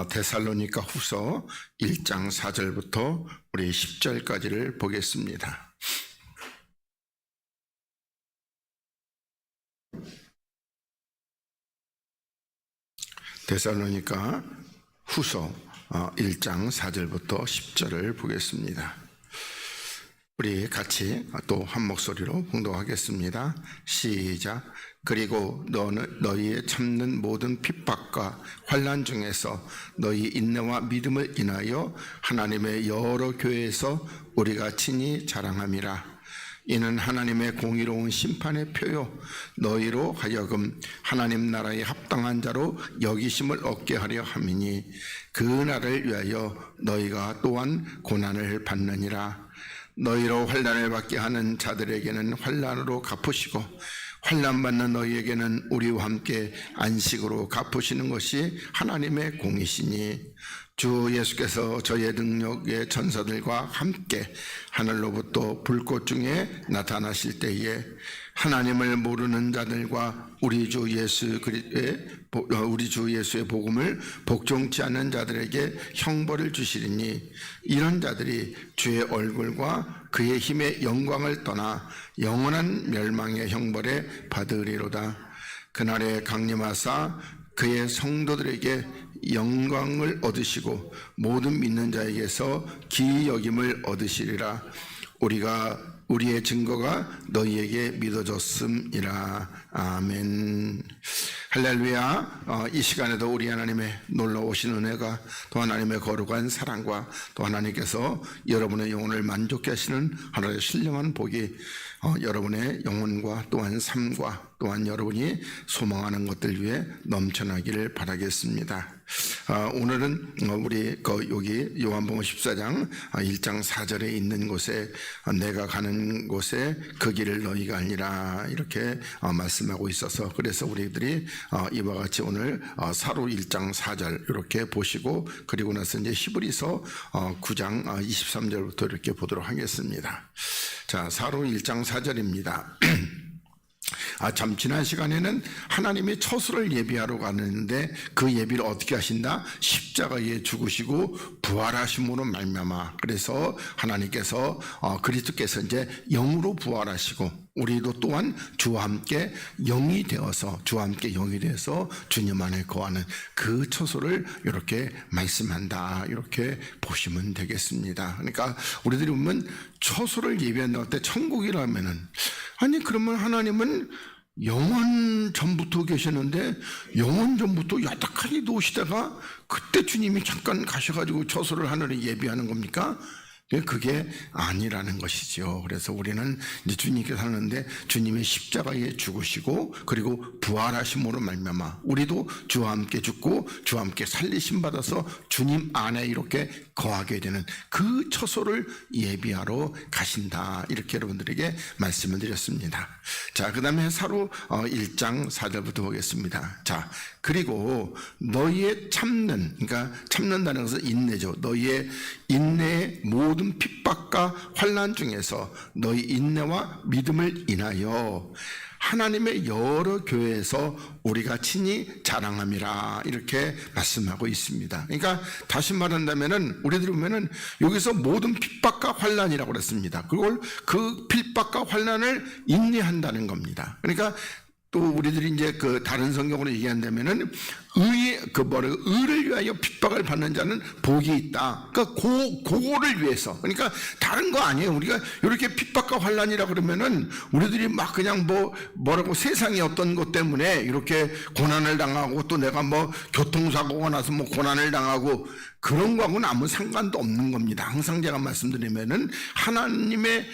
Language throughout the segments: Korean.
데살로니가 후서 1장 4절부터 우리 10절까지를 보겠습니다. 데살로니가 후서 1장 4절부터 10절을 보겠습니다. 우리 같이 또 한 목소리로 봉독하겠습니다. 시작. 그리고 너희의 참는 모든 핍박과 환난 중에서 너희 인내와 믿음을 인하여 하나님의 여러 교회에서 우리가 친히 자랑함이라. 이는 하나님의 공의로운 심판의 표요 너희로 하여금 하나님 나라에 합당한 자로 여기심을 얻게 하려 함이니 그 날을 위하여 너희가 또한 고난을 받느니라. 너희로 환난을 받게 하는 자들에게는 환난으로 갚으시고 환난 받는 너희에게는 우리와 함께 안식으로 갚으시는 것이 하나님의 공이시니 주 예수께서 저의 능력의 전사들과 함께 하늘로부터 불꽃 중에 나타나실 때에 하나님을 모르는 자들과 우리 주 예수의 복음을 복종치 않는 자들에게 형벌을 주시리니 이런 자들이 주의 얼굴과 그의 힘의 영광을 떠나 영원한 멸망의 형벌에 받으리로다. 그날에 강림하사 그의 성도들에게 영광을 얻으시고 모든 믿는 자에게서 기이 여김을 얻으시리라. 우리의 증거가 너희에게 믿어졌음이라. 아멘. 할렐루야. 이 시간에도 우리 하나님의 놀라우신 은혜가 또 하나님의 거룩한 사랑과 또 하나님께서 여러분의 영혼을 만족케 하시는 하나님의 신령한 복이 여러분의 영혼과 또한 삶과 또한 여러분이 소망하는 것들 위해 넘쳐나기를 바라겠습니다. 오늘은 우리 여기 요한복음 14장 1장 4절에 있는 곳에 내가 가는 곳에 그 길을 너희가 알리라 이렇게 말씀하고 있어서 그래서 우리들이 이와 같이 오늘 사로 1장 4절 이렇게 보시고 그리고 나서 이제 히브리서 9장 23절부터 이렇게 보도록 하겠습니다. 자, 사로 1장 4절입니다. 참 지난 시간에는 하나님이 처소를 예비하러 가는데 그 예비를 어떻게 하신다? 십자가에 죽으시고 부활하심으로 말미암아. 그래서 하나님께서 그리스도께서 이제 영으로 부활하시고 우리도 또한 주와 함께 영이 되어서 주님 안에 거하는 그 처소를 이렇게 말씀한다 이렇게 보시면 되겠습니다. 그러니까 우리들이 보면 처소를 예비한다고 할 때 천국이라면은 아니 그러면 하나님은 영원 전부터 계셨는데 영원 전부터 야딱하게 놓으시다가 그때 주님이 잠깐 가셔가지고 처소를 하늘에 예비하는 겁니까? 그게 아니라는 것이죠. 그래서 우리는 이제 주님께서 하는데 주님의 십자가에 죽으시고 그리고 부활하심으로 말미암아 우리도 주와 함께 죽고 주와 함께 살리심 받아서 주님 안에 이렇게 거하게 되는 그 처소를 예비하러 가신다 이렇게 여러분들에게 말씀을 드렸습니다. 자, 그 다음에 사로 1장 4절부터 보겠습니다. 자, 그리고 너희의 참는, 그러니까 참는다는 것은 인내죠. 너희의 인내의 모든 핍박과 환난 중에서 너희 인내와 믿음을 인하여 하나님의 여러 교회에서 우리가 친히 자랑함이라 이렇게 말씀하고 있습니다. 그러니까 다시 말한다면은 우리들이 보면은 여기서 모든 핍박과 환난이라고 그랬습니다. 그걸 그 핍박과 환난을 인내한다는 겁니다. 그러니까 또 우리들이 이제 그 다른 성경으로 얘기한다면은 의를 위하여 핍박을 받는 자는 복이 있다. 그러니까 그거를 위해서. 그러니까 다른 거 아니에요. 우리가 이렇게 핍박과 환난이라 그러면은 우리들이 막 그냥 뭐라고 세상의 어떤 것 때문에 이렇게 고난을 당하고 또 내가 교통사고가 나서 고난을 당하고 그런 거하고는 아무 상관도 없는 겁니다. 항상 제가 말씀드리면은 하나님의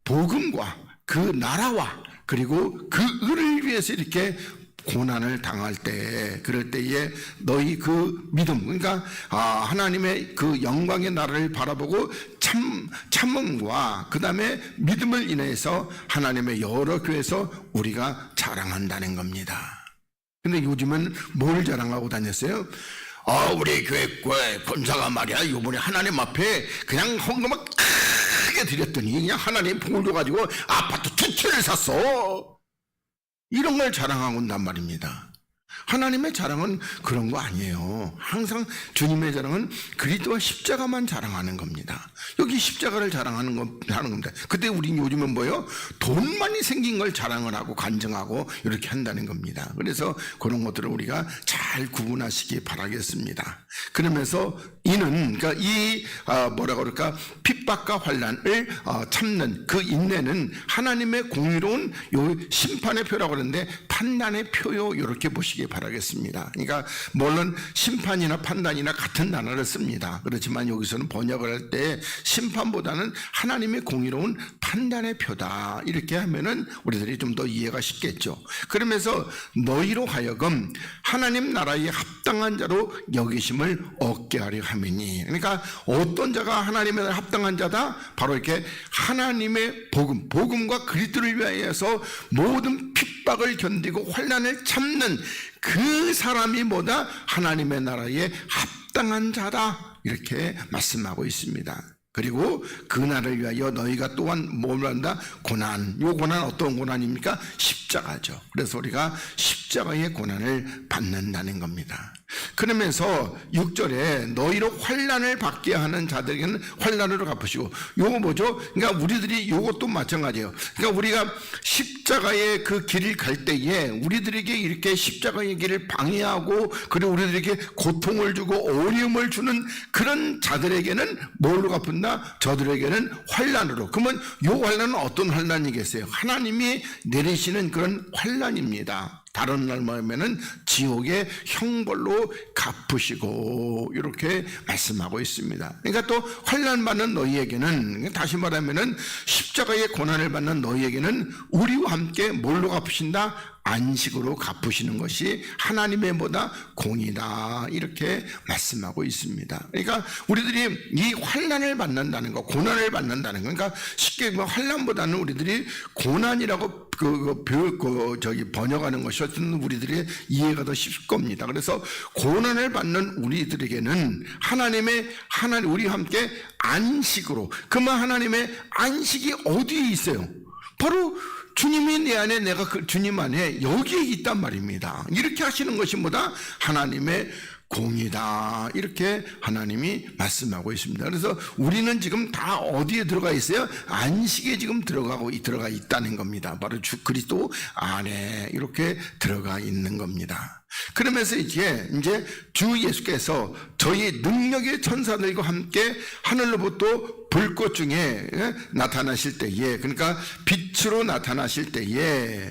복음과 그 나라와 그리고 그 의를 위해서 이렇게 고난을 당할 때 그럴 때에 너희 그 믿음 그러니까 하나님의 그 영광의 나라를 바라보고 참음과 그 다음에 믿음을 인해서 하나님의 여러 교회에서 우리가 자랑한다는 겁니다. 근데 요즘은 뭘 자랑하고 다녔어요? 우리 교회 권사가 말이야 요번에 하나님 앞에 그냥 헌금을 크게 드렸더니 그냥 하나님 복을 줘가지고 아파트 2채를 샀어. 이런 걸 자랑하고 온단 말입니다. 하나님의 자랑은 그런 거 아니에요. 항상 주님의 자랑은 그리스도와 십자가만 자랑하는 겁니다. 여기 십자가를 자랑하는 겁니다. 그때 우린 요즘은 뭐예요? 돈 많이 생긴 걸 자랑을 하고 간증하고 이렇게 한다는 겁니다. 그래서 그런 것들을 우리가 잘 구분하시기 바라겠습니다. 그러면서 이는 그러니까 뭐라고 그럴까, 핍박과 환난을 참는 그 인내는 하나님의 공의로운 요 심판의 표라고 하는데 판단의 표요, 이렇게 보시기 바라겠습니다. 그러니까 물론 심판이나 판단이나 같은 단어를 씁니다. 그렇지만 여기서는 번역을 할 때 심판보다는 하나님의 공의로운 판단의 표다, 이렇게 하면은 우리들이 좀 더 이해가 쉽겠죠. 그러면서 너희로 하여금 하나님 나라에 합당한 자로 여기심을 얻게 하려 함이니, 그러니까 어떤 자가 하나님의 나라에 합당한 자다? 바로 이렇게 하나님의 복음과 그리스도를 위하여서 모든 핍박을 견디고 환난을 참는 그 사람이 뭐다? 하나님의 나라에 합당한 자다, 이렇게 말씀하고 있습니다. 그리고 그날을 위하여 너희가 또한 뭘 한다? 고난. 요 고난 어떤 고난입니까? 십자가죠. 그래서 우리가 십자가의 고난을 받는다는 겁니다. 그러면서 6절에 너희로 환난을 받게 하는 자들에게는 환난으로 갚으시고, 요거 뭐죠? 그러니까 우리들이 요것도 마찬가지예요. 그러니까 우리가 십자가의 그 길을 갈 때에 우리들에게 이렇게 십자가의 길을 방해하고 그리고 우리들에게 고통을 주고 어려움을 주는 그런 자들에게는 뭘로 갚은다? 저들에게는 환난으로. 그러면 요 환난은 어떤 환난이겠어요? 하나님이 내리시는 그런 환난입니다. 다른 말로 하면은 지옥의 형벌로 갚으시고, 이렇게 말씀하고 있습니다. 그러니까 또 환난 받는 너희에게는, 다시 말하면은 십자가의 고난을 받는 너희에게는 우리와 함께 뭘로 갚으신다? 안식으로 갚으시는 것이 하나님의 보다 공이다, 이렇게 말씀하고 있습니다. 그러니까 우리들이 이 환난을 받는다는 거, 고난을 받는다는 거, 그러니까 쉽게 환난보다는 우리들이 고난이라고 번역하는 것이 어떤 우리들의 이해가 더 쉽을 겁니다. 그래서 고난을 받는 우리들에게는 우리와 함께 안식으로, 그러면 하나님의 안식이 어디에 있어요? 바로 주님이 내 안에, 내가 그 주님 안에 여기에 있단 말입니다. 이렇게 하시는 것이 뭐다? 하나님의 공이다, 이렇게 하나님이 말씀하고 있습니다. 그래서 우리는 지금 다 어디에 들어가 있어요? 안식에 지금 들어가 있다는 겁니다. 바로 주 그리스도 안에 이렇게 들어가 있는 겁니다. 그러면서 이제 주 예수께서 저희 능력의 천사들과 함께 하늘로부터 불꽃 중에 나타나실 때에, 그러니까 빛으로 나타나실 때에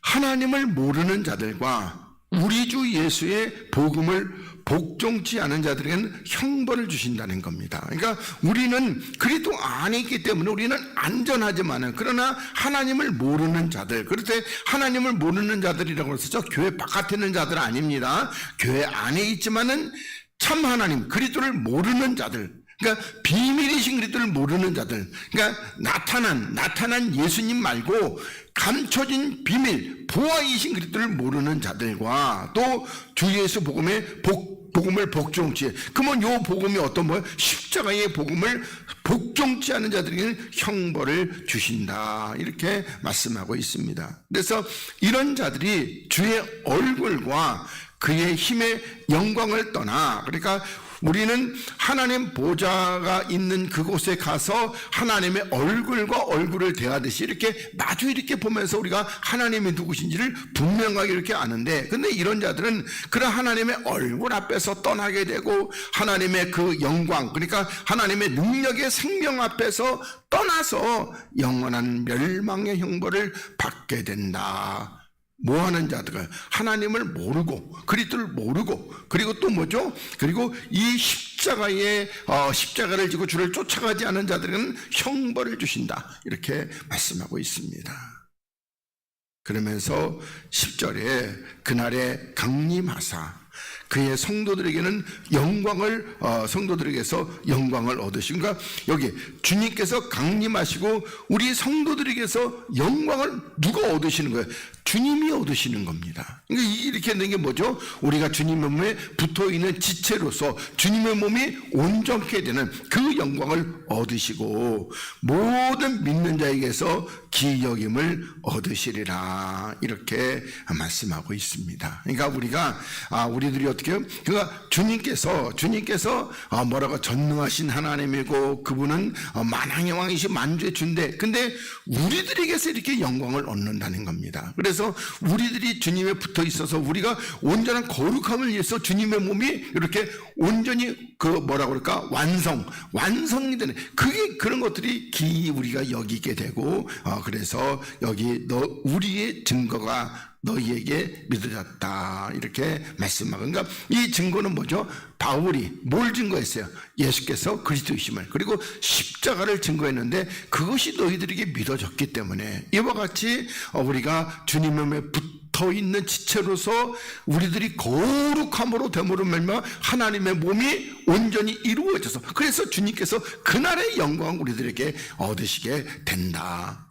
하나님을 모르는 자들과 우리 주 예수의 복음을 복종치 않은 자들에게는 형벌을 주신다는 겁니다. 그러니까 우리는 그리스도 안에 있기 때문에 우리는 안전하지만은, 그러나 하나님을 모르는 자들, 그럴 때 하나님을 모르는 자들이라고 해서 교회 바깥에 있는 자들 아닙니다. 교회 안에 있지만은 참 하나님 그리스도를 모르는 자들, 그러니까 비밀이신 그리스도를 모르는 자들, 그러니까 나타난 예수님 말고 감춰진 비밀, 부하이신 그리스도를 모르는 자들과 또 주 예수 복음을 복종치, 그러면 요 복음이 어떤 거예요? 십자가의 복음을 복종치 않은 자들에게는 형벌을 주신다, 이렇게 말씀하고 있습니다. 그래서 이런 자들이 주의 얼굴과 그의 힘의 영광을 떠나, 그러니까 우리는 하나님 보좌가 있는 그곳에 가서 하나님의 얼굴과 얼굴을 대하듯이 이렇게 마주 이렇게 보면서 우리가 하나님이 누구신지를 분명하게 이렇게 아는데, 근데 이런 자들은 그런 하나님의 얼굴 앞에서 떠나게 되고 하나님의 그 영광, 그러니까 하나님의 능력의 생명 앞에서 떠나서 영원한 멸망의 형벌을 받게 된다. 뭐하는 자들, 하나님을 모르고 그리스도를 모르고, 그리고 또 뭐죠? 그리고 이 십자가를 지고 주를 쫓아가지 않은 자들은 형벌을 주신다, 이렇게 말씀하고 있습니다. 그러면서 10절에 그날에 강림하사 그의 성도들에게는 영광을 성도들에게서 영광을 얻으시고, 그러니까 여기 주님께서 강림하시고 우리 성도들에게서 영광을 누가 얻으시는 거예요? 주님이 얻으시는 겁니다. 그러니까 이렇게 되는 게 뭐죠? 우리가 주님의 몸에 붙어있는 지체로서 주님의 몸이 온전케 되는 그 영광을 얻으시고 모든 믿는 자에게서 기여김을 얻으시리라, 이렇게 말씀하고 있습니다. 그러니까 우리들이 어떻게 해요? 그러니까 주님께서 뭐라고 전능하신 하나님이고 그분은 만왕의 왕이시 만주의 주인데, 근데 우리들에게서 이렇게 영광을 얻는다는 겁니다. 그래서 우리들이 주님에 붙어 있어서 우리가 온전한 거룩함을 위해서 주님의 몸이 이렇게 온전히 완성이 되는, 그게 그런 것들이 우리가 여기게 되고, 그래서 여기 우리의 증거가 너희에게 믿어졌다, 이렇게 말씀하고, 그러니까 이 증거는 뭐죠? 바울이 뭘 증거했어요? 예수께서 그리스도이심을, 그리고 십자가를 증거했는데 그것이 너희들에게 믿어졌기 때문에 이와 같이 우리가 주님의 몸에 붙어 있는 지체로서 우리들이 거룩함으로 됨으로 말미암아 하나님의 몸이 온전히 이루어져서, 그래서 주님께서 그날의 영광을 우리들에게 얻으시게 된다.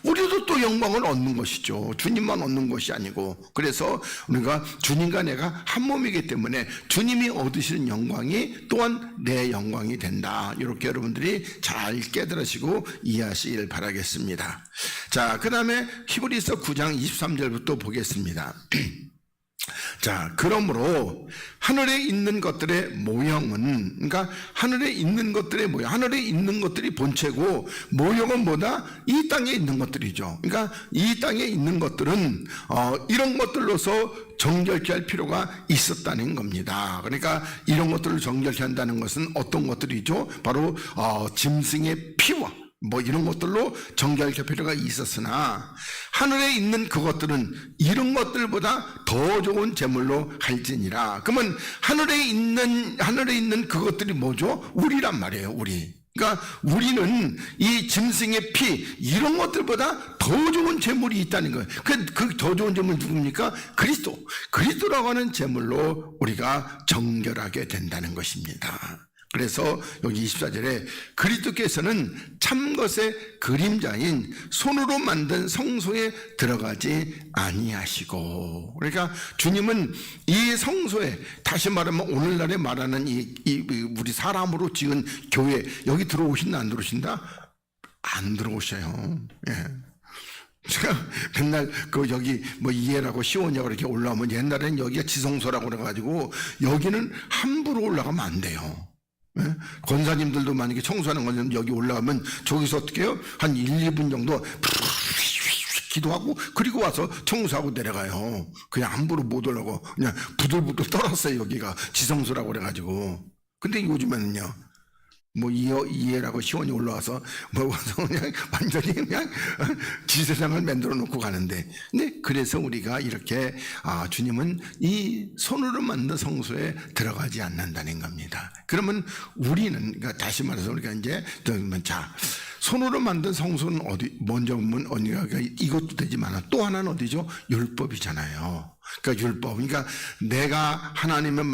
우리도 또 영광을 얻는 것이죠. 주님만 얻는 것이 아니고. 그래서 우리가 주님과 내가 한 몸이기 때문에 주님이 얻으시는 영광이 또한 내 영광이 된다, 이렇게 여러분들이 잘 깨달으시고 이해하시길 바라겠습니다. 자, 그 다음에 히브리서 9장 23절부터 보겠습니다. 자, 그러므로 하늘에 있는 것들의 모형은, 그러니까 하늘에 있는 것들의 모형, 하늘에 있는 것들이 본체고 모형은 뭐다? 이 땅에 있는 것들이죠. 그러니까 이 땅에 있는 것들은 이런 것들로서 정결케 할 필요가 있었다는 겁니다. 그러니까 이런 것들을 정결케 한다는 것은 어떤 것들이죠? 바로 짐승의 피와 이런 것들로 정결케 필요가 있었으나 하늘에 있는 그것들은 이런 것들보다 더 좋은 제물로 할지니라. 그러면 하늘에 있는 그것들이 뭐죠? 우리란 말이에요. 그러니까 우리는 이 짐승의 피, 이런 것들보다 더 좋은 제물이 있다는 거예요. 그 더 좋은 제물은 누굽니까? 그리스도라고 하는 제물로 우리가 정결하게 된다는 것입니다. 그래서 여기 24절에 그리스도께서는 참것의 그림자인 손으로 만든 성소에 들어가지 아니하시고, 그러니까 주님은 이 성소에, 다시 말하면 오늘날에 말하는 우리 사람으로 지은 교회, 여기 들어오신다 안 들어오신다? 안 들어오셔요. 예. 제가 맨날 여기 이해라고 시원이라고 이렇게 올라오면, 옛날에는 여기가 지성소라고 그래가지고 여기는 함부로 올라가면 안 돼요. 권사님들도 만약에 청소하는 거는 여기 올라가면 저기서 어떻게 해요? 한 1, 2분 정도 기도하고 그리고 와서 청소하고 내려가요. 그냥 함부로 못 올라가고 그냥 부들부들 떨었어요. 여기가 지성소라고 그래가지고. 근데 요즘에는요, 이해라고 시원히 올라와서 그냥 완전히 그냥 지세상을 만들어 놓고 가는데, 근데 그래서 우리가 이렇게 주님은 이 손으로 만든 성소에 들어가지 않는다는 겁니다. 그러면 우리는, 그러니까 다시 말해서 우리가 이제 손으로 만든 성소는 먼저 보면 어디가 이것도 되지만 또 하나는 어디죠? 율법이잖아요. 그러니까 그러니까 내가 하나님의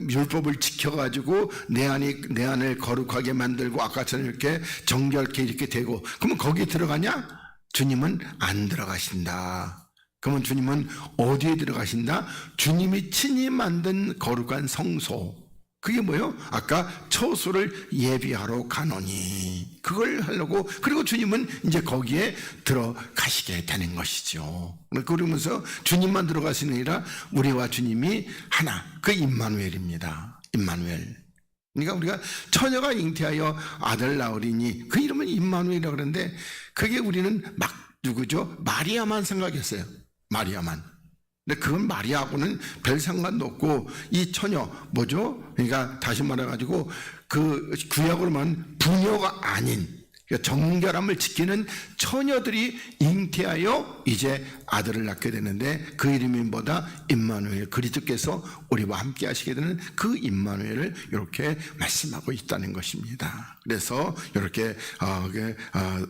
율법을 지켜가지고 내 안을 거룩하게 만들고 아까처럼 이렇게 정결케 이렇게 되고, 그러면 거기에 들어가냐? 주님은 안 들어가신다. 그러면 주님은 어디에 들어가신다? 주님이 친히 만든 거룩한 성소, 그게 뭐예요? 아까 처소를 예비하러 가노니, 그걸 하려고, 그리고 주님은 이제 거기에 들어가시게 되는 것이죠. 그러면서 주님만 들어가시느니라 우리와 주님이 하나, 그 임마누엘입니다. 임마누엘. 그러니까 우리가 처녀가 잉태하여 아들 낳으리니 그 이름은 임마누엘이라고 그러는데, 그게 우리는 누구죠? 마리아만 생각했어요. 마리아만. 근데 그건 마리아하고는 별 상관도 없고, 이 처녀 뭐죠? 그러니까 다시 말해가지고 그 구약으로 말하면 부녀가 아닌, 그러니까 정결함을 지키는 처녀들이 잉태하여 이제 아들을 낳게 되는데, 그 이름이 뭐다? 임마누엘, 그리스도께서 우리와 함께 하시게 되는 그 임마누엘을 이렇게 말씀하고 있다는 것입니다. 그래서 이렇게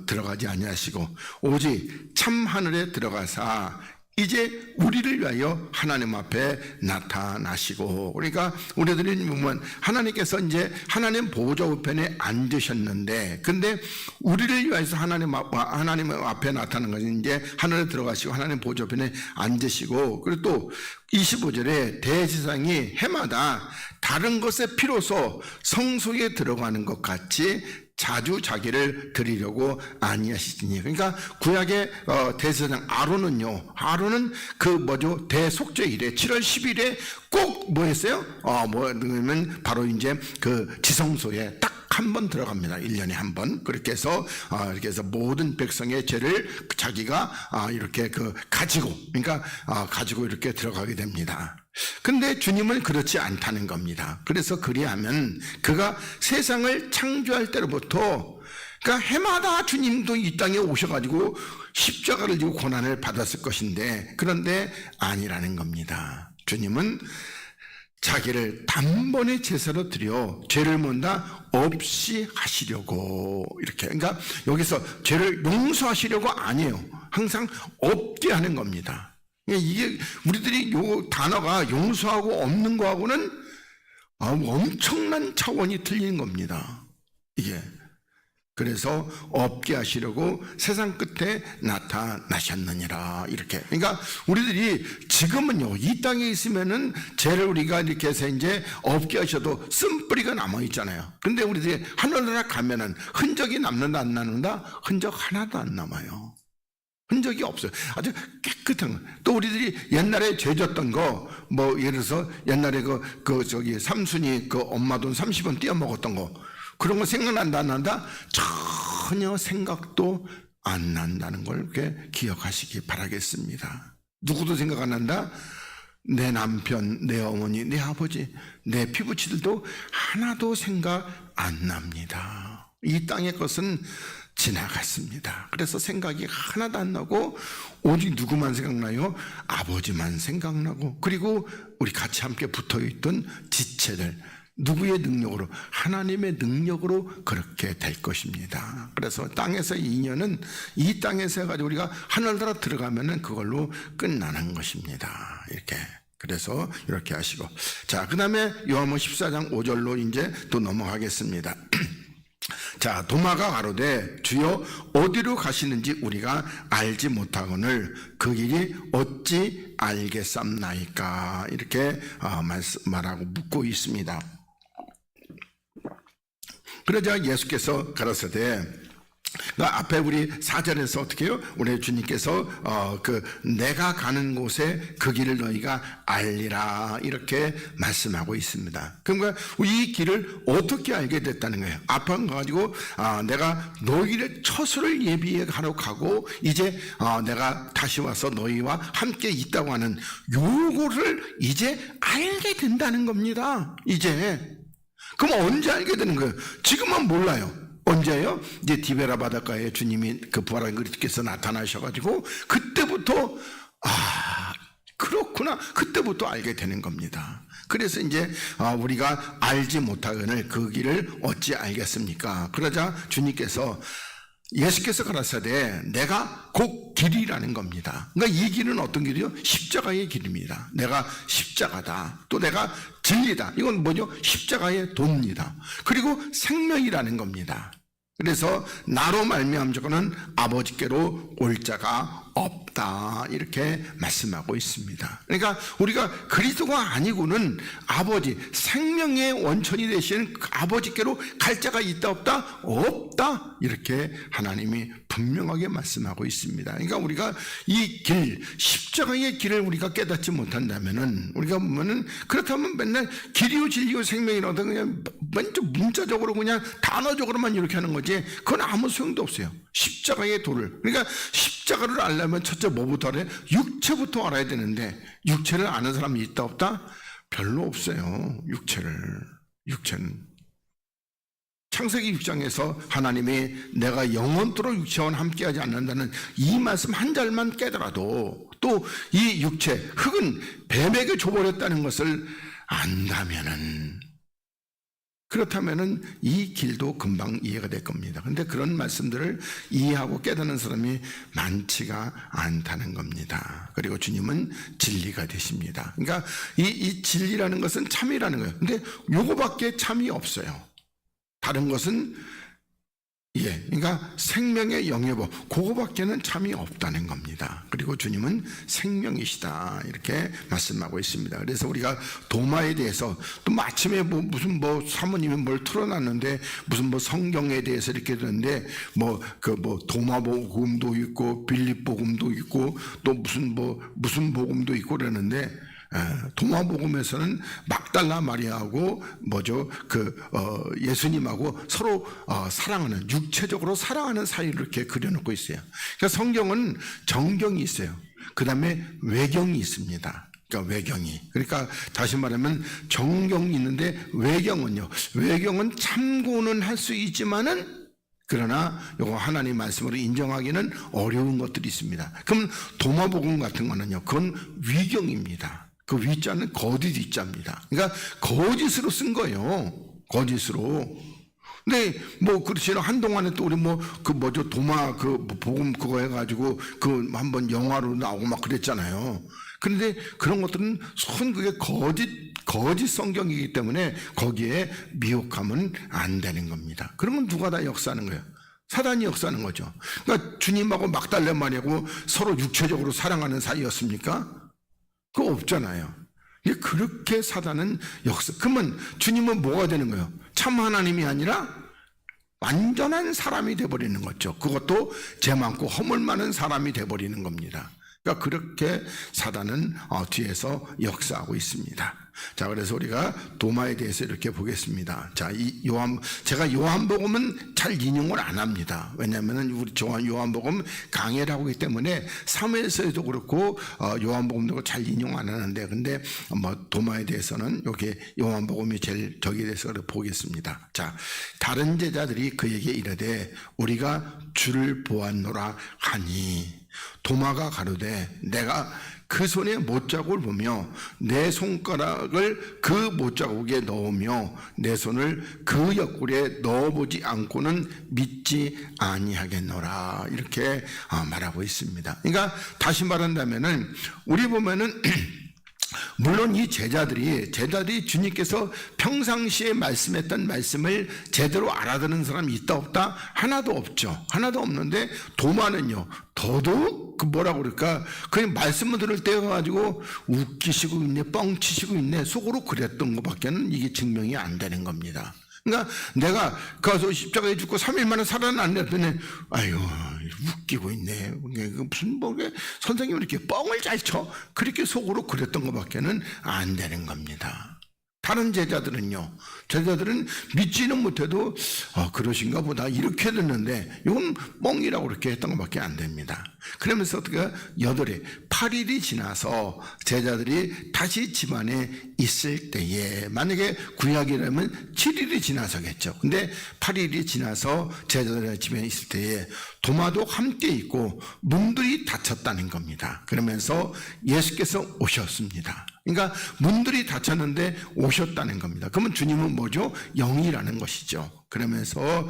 들어가지 아니하시고 오직 참 하늘에 들어가사 이제 우리를 위하여 하나님 앞에 나타나시고, 그러니까 우리들이 보면 하나님께서 이제 하나님 보좌 우편에 앉으셨는데, 근데 우리를 위하여서 하나님 앞에 나타나는 것은 이제 하늘에 들어가시고 하나님 보좌 우편에 앉으시고, 그리고 또 25절에 대제사장이 해마다 다른 것에 피로서 성소에 들어가는 것 같이 자주 자기를 드리려고 아니하시니. 그러니까 구약의 대제사장 아론은 그 대속죄일에 7월 10일에 꼭 뭐 했어요? 뭐냐면 바로 이제 그 지성소에 딱 한 번 들어갑니다. 1년에 한 번. 그렇게 해서 모든 백성의 죄를 자기가 이렇게 가지고, 그러니까 가지고 이렇게 들어가게 됩니다. 근데 주님은 그렇지 않다는 겁니다. 그래서 그리하면 그가 세상을 창조할 때로부터, 그러니까 해마다 주님도 이 땅에 오셔가지고 십자가를 지고 고난을 받았을 것인데, 그런데 아니라는 겁니다. 주님은 자기를 단번에 제사로 드려 죄를 뭔다 없이 하시려고, 이렇게, 그러니까 여기서 죄를 용서하시려고 아니에요. 항상 없게 하는 겁니다. 이게 우리들이 요 단어가 용서하고 없는 거하고는 엄청난 차원이 틀린 겁니다. 이게. 그래서 없게 하시려고 세상 끝에 나타나셨느니라, 이렇게. 그러니까 우리들이 지금은요, 이 땅에 있으면은 죄를 우리가 이렇게 해서 이제 없게 하셔도 쓴뿌리가 남아 있잖아요. 근데 우리들이 하늘나라 가면은 흔적이 남는다 안 남는다? 흔적 하나도 안 남아요. 흔적이 없어요. 아주 깨끗한 거. 또 우리들이 옛날에 죄 졌던 거, 예를 들어서 옛날에 삼순이 엄마 돈 30원 떼어 먹었던 거, 그런 거 생각난다 안 난다? 전혀 생각도 안 난다는 걸 이렇게 기억하시기 바라겠습니다. 누구도 생각 안 난다? 내 남편, 내 어머니, 내 아버지, 내 피부치들도 하나도 생각 안 납니다. 이 땅의 것은 지나갔습니다. 그래서 생각이 하나도 안 나고 오직 누구만 생각나요? 아버지만 생각나고, 그리고 우리 같이 함께 붙어있던 지체들, 누구의 능력으로? 하나님의 능력으로 그렇게 될 것입니다. 그래서 땅에서의 인연은 이 땅에서 해가지고 우리가 하늘나라 들어가면은 그걸로 끝나는 것입니다. 이렇게. 그래서 이렇게 하시고. 자, 그 다음에 요한복음 14장 5절로 이제 또 넘어가겠습니다. 자, 도마가 가로되 주여 어디로 가시는지 우리가 알지 못하거늘 그 길이 어찌 알겠삼나이까, 이렇게 말하고 묻고 있습니다. 그러자 예수께서 가라사대, 앞에 우리 4절에서 어떻게 해요? 우리 주님께서 내가 가는 곳에 그 길을 너희가 알리라, 이렇게 말씀하고 있습니다. 그러니까 이 길을 어떻게 알게 됐다는 거예요? 앞에 가가지고 내가 너희를 처소를 예비해 가고 이제 내가 다시 와서 너희와 함께 있다고 하는 요거를 이제 알게 된다는 겁니다. 이제. 그럼 언제 알게 되는 거예요? 지금은 몰라요. 언제요? 이제 디베라 바닷가에 주님이 그 부활한 그리스도께서 나타나셔가지고 그때부터 그렇구나, 그때부터 알게 되는 겁니다. 그래서 이제 우리가 알지 못하거늘 그 길을 어찌 알겠습니까? 그러자 주님께서, 예수께서 가라사대 내가 곧 길이라는 겁니다. 그러니까 이 길은 어떤 길이요? 십자가의 길입니다. 내가 십자가다. 또 내가 진리다. 이건 뭐죠? 십자가의 도입니다. 그리고 생명이라는 겁니다. 그래서 나로 말미암은 자는 아버지께로 올 자가 없다, 이렇게 말씀하고 있습니다. 그러니까 우리가 그리스도가 아니고는 아버지, 생명의 원천이 되시는 아버지께로 갈 자가 있다 없다? 없다, 이렇게 하나님이 분명하게 말씀하고 있습니다. 그러니까 우리가 이 길, 십자가의 길을 우리가 깨닫지 못한다면은, 우리가 보면은, 그렇다면 맨날 길이요 진리요 생명이라도 그냥 먼저 문자적으로 그냥 단어적으로만 이렇게 하는 거지, 그건 아무 소용도 없어요. 십자가의 도를. 그러니까 십자가를 알려면 첫째 뭐부터 알아야? 육체부터 알아야 되는데, 육체를 아는 사람이 있다 없다? 별로 없어요. 육체는. 창세기 6장에서 하나님이 내가 영원토록 육체와 함께하지 않는다는 이 말씀 한 절만 깨더라도, 또 이 육체, 흙은 뱀에게 줘버렸다는 것을 안다면은 그렇다면은 이 길도 금방 이해가 될 겁니다. 그런데 그런 말씀들을 이해하고 깨닫는 사람이 많지가 않다는 겁니다. 그리고 주님은 진리가 되십니다. 그러니까 이 진리라는 것은 참이라는 거예요. 근데 요거밖에 참이 없어요. 다른 것은 그러니까 생명의 영예보 그거밖에는 참이 없다는 겁니다. 그리고 주님은 생명이시다 이렇게 말씀하고 있습니다. 그래서 우리가 도마에 대해서 또 아침에 무슨 사모님이 뭘 틀어놨는데 무슨 성경에 대해서 이렇게 듣는데 도마 복음도 있고 빌립 복음도 있고 또 무슨 복음도 있고 그러는데 도마복음에서는 막달라 마리아하고 예수님하고 서로 사랑하는, 육체적으로 사랑하는 사이를 이렇게 그려놓고 있어요. 그러니까 성경은 정경이 있어요. 그 다음에 외경이 있습니다. 그러니까 외경이. 그러니까 다시 말하면 정경이 있는데 외경은 참고는 할 수 있지만은 그러나 이거 하나님 말씀으로 인정하기는 어려운 것들이 있습니다. 그럼 도마복음 같은 거는요, 그건 위경입니다. 그 위자는 거짓 위자입니다. 그러니까 거짓으로 쓴 거예요. 거짓으로. 근데 그렇지는 한동안에 또 우리 도마 복음 그거 해가지고 한번 영화로 나오고 막 그랬잖아요. 그런데 그런 것들은 그게 거짓 성경이기 때문에 거기에 미혹하면 안 되는 겁니다. 그런 건 누가 다 역사하는 거예요? 사단이 역사하는 거죠. 그러니까 주님하고 막달라 마리아하고 서로 육체적으로 사랑하는 사이였습니까? 그거 없잖아요. 그렇게 사단은 그러면 주님은 뭐가 되는 거예요? 참 하나님이 아니라 완전한 사람이 돼버리는 거죠. 그것도 죄 많고 허물 많은 사람이 돼버리는 겁니다. 그러니까 그렇게 사단은 뒤에서 역사하고 있습니다. 자, 그래서 우리가 도마에 대해서 이렇게 보겠습니다. 자, 제가 요한복음은 잘 인용을 안 합니다. 왜냐하면 우리 요한복음 강해를 하고 있기 때문에 사무엘서에도 그렇고 요한복음도 잘 인용 안 하는데, 근데 도마에 대해서는 여기 요한복음이 제일 저기에 대해서 보겠습니다. 자, 다른 제자들이 그에게 이르되 우리가 주를 보았노라 하니 도마가 가로되 내가 그 손에 못자국을 보며 내 손가락을 그 못자국에 넣으며 내 손을 그 옆구리에 넣어보지 않고는 믿지 아니하겠노라 이렇게 말하고 있습니다. 그러니까 다시 말한다면은 우리 보면은 물론 이 제자들이 주님께서 평상시에 말씀했던 말씀을 제대로 알아듣는 사람이 있다 없다? 하나도 없죠. 하나도 없는데 도마는요, 더더욱 그냥 말씀을 들을 때 가지고 웃기시고 있네, 뻥치시고 있네, 속으로 그랬던 것밖에는 이게 증명이 안 되는 겁니다. 그러니까 내가 가서 십자가에 죽고 3일 만에 살아났더니 아유 웃기고 있네, 무슨 선생님이 이렇게 뻥을 잘 쳐, 그렇게 속으로 그랬던 것밖에는 안 되는 겁니다. 다른 제자들은 믿지는 못해도 그러신가 보다 이렇게 듣는데 이건 뻥이라고 그렇게 했던 것밖에 안 됩니다. 그러면서 어떻게 8일이 지나서 제자들이 다시 집안에 있을 때에, 만약에 구약이라면 7일이 지나서겠죠. 근데 8일이 지나서 제자들의 집안에 있을 때에 도마도 함께 있고 문들이 닫혔다는 겁니다. 그러면서 예수께서 오셨습니다. 그러니까 문들이 닫혔는데 오셨다는 겁니다. 그러면 주님은 뭐죠? 영이라는 것이죠. 그러면서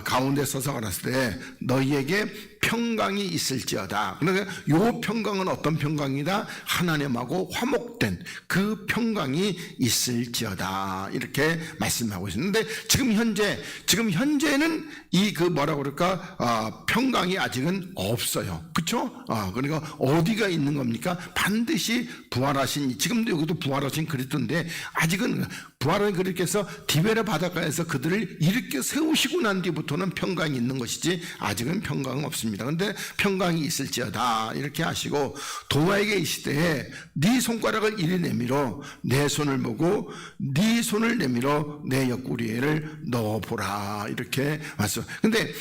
가운데 서서 가랐을 때 너희에게 평강이 있을지어다. 그러니까 요 평강은 어떤 평강이다? 하나님하고 화목된 그 평강이 있을지어다 이렇게 말씀하고 있는데, 지금 현재는 평강이 아직은 없어요. 그렇죠? 그러니까 어디가 있는 겁니까? 반드시 부활하신, 지금도 여기도 부활하신 그리스도인데 아직은 부활한 그리스도께서 디베레 바닷가에서 그들을 일으켜 세우시고 난 뒤부터는 평강이 있는 것이지 아직은 평강은 없습니다. 그런데 평강이 있을지어다 이렇게 하시고, 도마에게 이시되 네 손가락을 이리 내밀어 내 손을 보고 네 손을 내밀어 내 옆구리에를 넣어보라 이렇게 말씀. 근데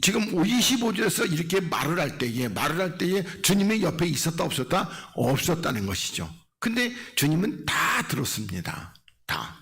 지금 25절에서 이렇게 말을 할 때에 주님이 옆에 있었다 없었다? 없었다는 것이죠. 근데 주님은 다 들었습니다. 다.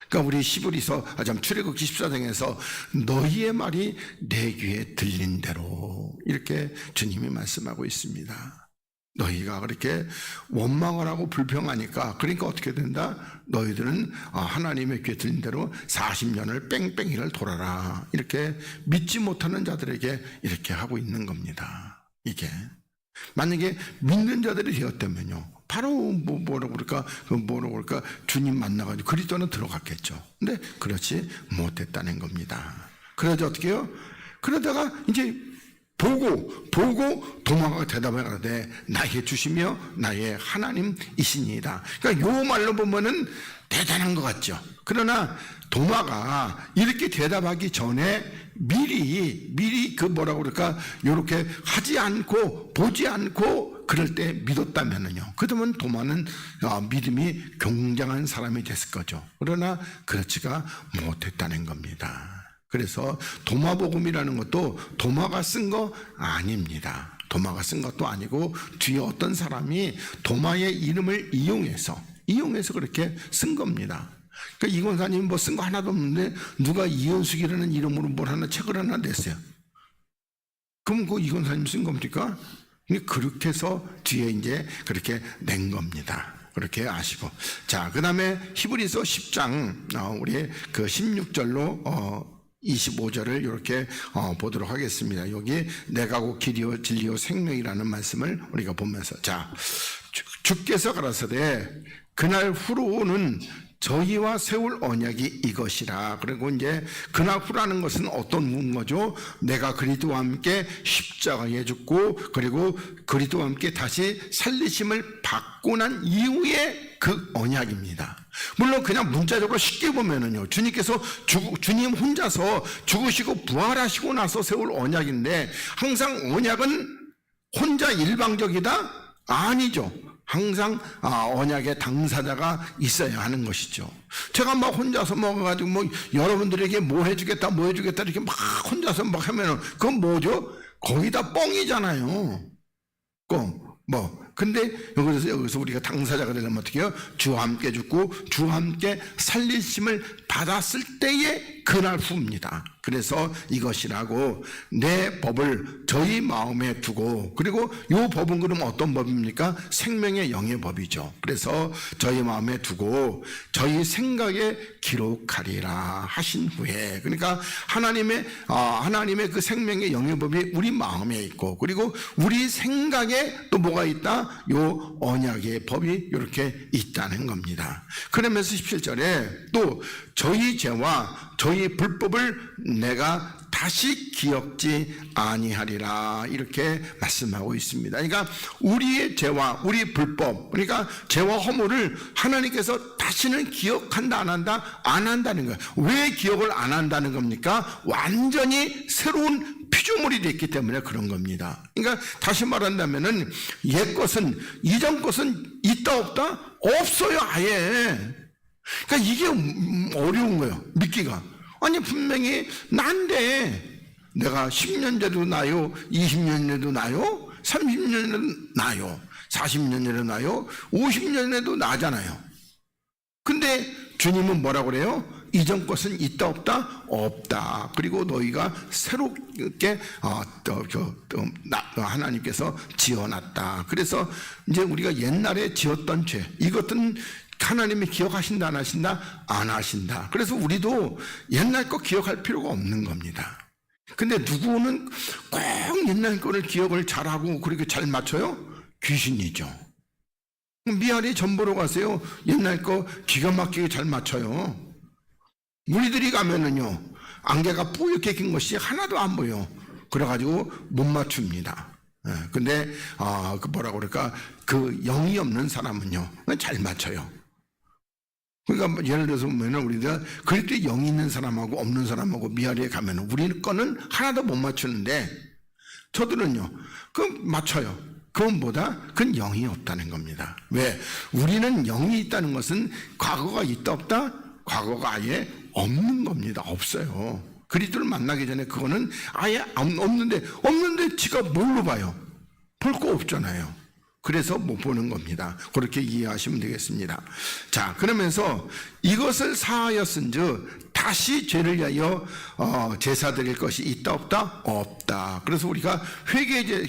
그러니까 우리 출애굽기 14장에서 너희의 말이 내 귀에 들린 대로 이렇게 주님이 말씀하고 있습니다. 너희가 그렇게 원망을 하고 불평하니까 그러니까 어떻게 된다? 너희들은 하나님의 귀에 들린 대로 40년을 뺑뺑이를 돌아라. 이렇게 믿지 못하는 자들에게 이렇게 하고 있는 겁니다. 이게 만약에 믿는 자들이 되었다면요, 바로 뭐라고 그럴까 주님 만나가지고 그리스도는 들어갔겠죠. 근데 그렇지 못했다는 겁니다. 그래서 어떻게 해요? 그러다가 이제 보고 도마가 대답을 하되 나의 주시며 나의 하나님이시니이다. 그러니까 요 말로 보면은 대단한 것 같죠. 그러나 도마가 이렇게 대답하기 전에 미리 그 뭐라고 그럴까 요렇게 하지 않고 보지 않고 그럴 때 믿었다면은요, 그러면 도마는 믿음이 굉장한 사람이 됐을 거죠. 그러나 그렇지가 못했다는 겁니다. 그래서 도마복음이라는 것도 도마가 쓴 거 아닙니다. 도마가 쓴 것도 아니고 뒤에 어떤 사람이 도마의 이름을 이용해서 그렇게 쓴 겁니다. 그러니까 이 권사님이 뭐 쓴 거 하나도 없는데 누가 이현숙이라는 이름으로 뭘 하나 책을 하나 냈어요. 그럼 그 이 권사님 쓴 겁니까? 그렇게 해서 뒤에 이제 그렇게 낸 겁니다. 그렇게 아시고. 자, 그 다음에 히브리서 10장, 우리 그 16절로 25절을 이렇게 보도록 하겠습니다. 여기 내가 곧 길이요 진리요 생명이라는 말씀을 우리가 보면서, 자, 주께서 가라사대 그날 후로는 저희와 세울 언약이 이것이라. 그리고 이제 그날 후라는 것은 어떤 거죠? 내가 그리스도와 함께 십자가에 죽고 그리고 그리스도와 함께 다시 살리심을 받고 난 이후에 그 언약입니다. 물론 그냥 문자적으로 쉽게 보면은요, 주님께서 주님 혼자서 죽으시고 부활하시고 나서 세울 언약인데, 항상 언약은 혼자 일방적이다? 아니죠. 항상 언약의 당사자가 있어야 하는 것이죠. 제가 막 혼자서 먹어가지고 여러분들에게 뭐 해주겠다 이렇게 막 혼자서 막 하면은 그건 뭐죠? 거의 다 뻥이잖아요. 근데 여기서 우리가 당사자가 되려면 어떻게 해요? 주와 함께 죽고 주와 함께 살리심을 받았을 때의 그날 후입니다. 그래서 이것이라고 내 법을 저희 마음에 두고, 그리고 이 법은 그럼 어떤 법입니까? 생명의 영의 법이죠. 그래서 저희 마음에 두고 저희 생각에 기록하리라 하신 후에, 그러니까 하나님의 그 생명의 영의 법이 우리 마음에 있고, 그리고 우리 생각에 또 뭐가 있다? 요 언약의 법이 이렇게 있다는 겁니다. 그러면서 17절에 또 저희 죄와 저희 불법을 내가 다시 기억지 아니하리라 이렇게 말씀하고 있습니다. 그러니까 우리의 죄와 우리 불법, 그러니까 죄와 허물을 하나님께서 다시는 기억한다 안 한다? 안 한다는 거예요. 왜 기억을 안 한다는 겁니까? 완전히 새로운 피조물이 됐기 때문에 그런 겁니다. 그러니까 다시 말한다면은 옛 것은, 이전 것은 있다 없다? 없어요, 아예. 그러니까 이게 어려운 거예요, 믿기가. 아니 분명히 난데 내가 10년 전에도 나요, 20년 전에도 나요, 30년 전에도 나요, 40년 전에도 나요, 50년 전에도 나잖아요. 근데 주님은 뭐라고 그래요? 이전 것은 있다 없다? 없다. 그리고 너희가 새롭게 하나님께서 지어놨다. 그래서 이제 우리가 옛날에 지었던 죄, 이것은 하나님이 기억하신다 안 하신다? 안 하신다. 그래서 우리도 옛날 거 기억할 필요가 없는 겁니다. 근데 누구는 꼭 옛날 거를 기억을 잘하고 그렇게 잘 맞춰요? 귀신이죠. 미아리 전 보러 가세요. 옛날 거 기가 막히게 잘 맞춰요. 우리들이 가면은요, 안개가 뿌옇게 낀 것이 하나도 안 보여. 그래가지고 못 맞춥니다. 근데 그 뭐라고 그럴까, 그 영이 없는 사람은요 잘 맞춰요. 그러니까 예를 들어서 보면은 우리가 그렇게 영이 있는 사람하고 없는 사람하고 미아리에 가면은 우리 거는 하나도 못 맞추는데 저들은요 그 맞춰요. 그건 그건 영이 없다는 겁니다. 왜? 우리는 영이 있다는 것은 과거가 있다 없다? 과거가 아예 없는 겁니다. 없어요. 그리스도를 만나기 전에 그거는 아예 없는데 지가 뭘로 봐요? 볼 거 없잖아요. 그래서 못 보는 겁니다. 그렇게 이해하시면 되겠습니다. 자, 그러면서 이것을 사하였은즉 다시 죄를 위하여 제사 드릴 것이 있다 없다? 없다. 그래서 우리가 회개의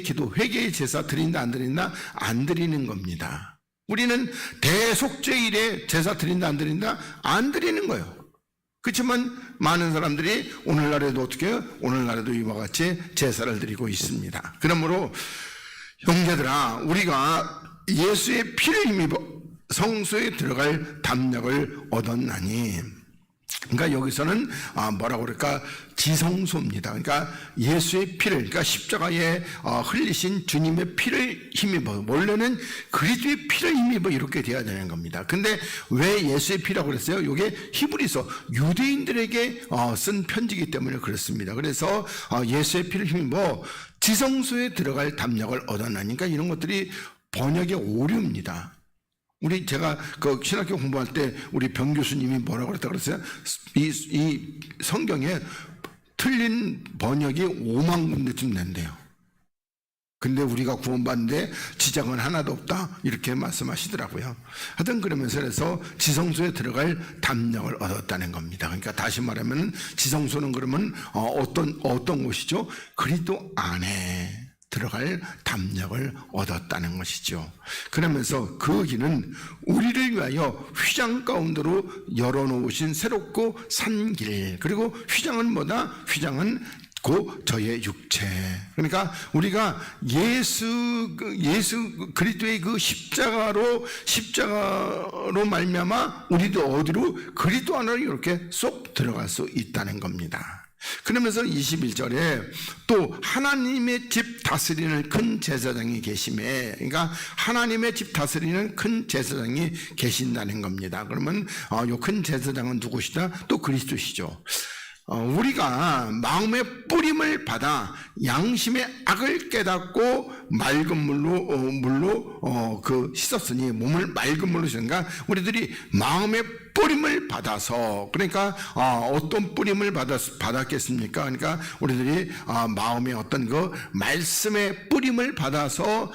기도, 회개의 제사 드린다 안 드린다? 안 드리는 겁니다. 우리는 대속죄일에 제사 드린다 안 드린다? 안 드리는 거예요. 그렇지만 많은 사람들이 오늘날에도 어떻게 해요? 오늘날에도 이와 같이 제사를 드리고 있습니다. 그러므로 형제들아, 우리가 예수의 피를 힘입어 성소에 들어갈 담력을 얻었나니, 그러니까 여기서는 뭐라고 그럴까? 지성소입니다. 그러니까 예수의 피를, 그러니까 십자가에 흘리신 주님의 피를 힘입어, 원래는 그리스도의 피를 힘입어 이렇게 돼야 되는 겁니다. 근데 왜 예수의 피라고 그랬어요? 이게 히브리서 유대인들에게 쓴 편지이기 때문에 그렇습니다. 그래서 예수의 피를 힘입어 지성소에 들어갈 담력을 얻었나니, 그러니까 이런 것들이 번역의 오류입니다. 제가 그 신학교 공부할 때 우리 병 교수님이 뭐라고 그랬다 그랬어요? 이 성경에 틀린 번역이 5만 군데쯤 된대요. 근데 우리가 구원받는데 지장은 하나도 없다, 이렇게 말씀하시더라고요. 하여튼 그러면서 그래서 지성소에 들어갈 담력을 얻었다는 겁니다. 그러니까 다시 말하면 지성소는 그러면 어떤 곳이죠? 그리스도 안에 들어갈 담력을 얻었다는 것이죠. 그러면서 그 길은 우리를 위하여 휘장 가운데로 열어놓으신 새롭고 산 길, 그리고 휘장은 뭐다? 휘장은 곧 저의 육체. 그러니까 우리가 예수 그리스도의 그 십자가로 말미암아 우리도 어디로? 그리스도 안으로 이렇게 쏙 들어갈 수 있다는 겁니다. 그러면서 21절에 또 하나님의 집 다스리는 큰 제사장이 계심에, 그러니까 하나님의 집 다스리는 큰 제사장이 계신다는 겁니다. 그러면 요 큰 제사장은 누구시다? 또 그리스도시죠. 우리가 마음의 뿌림을 받아 양심의 악을 깨닫고 맑은 물로 씻었으니, 몸을 맑은 물로 씻으니까 우리들이 마음의 뿌림을 받아서, 그러니까 어떤 뿌림을 받았겠습니까? 그러니까 우리들이 마음의 어떤 그 말씀의 뿌림을 받아서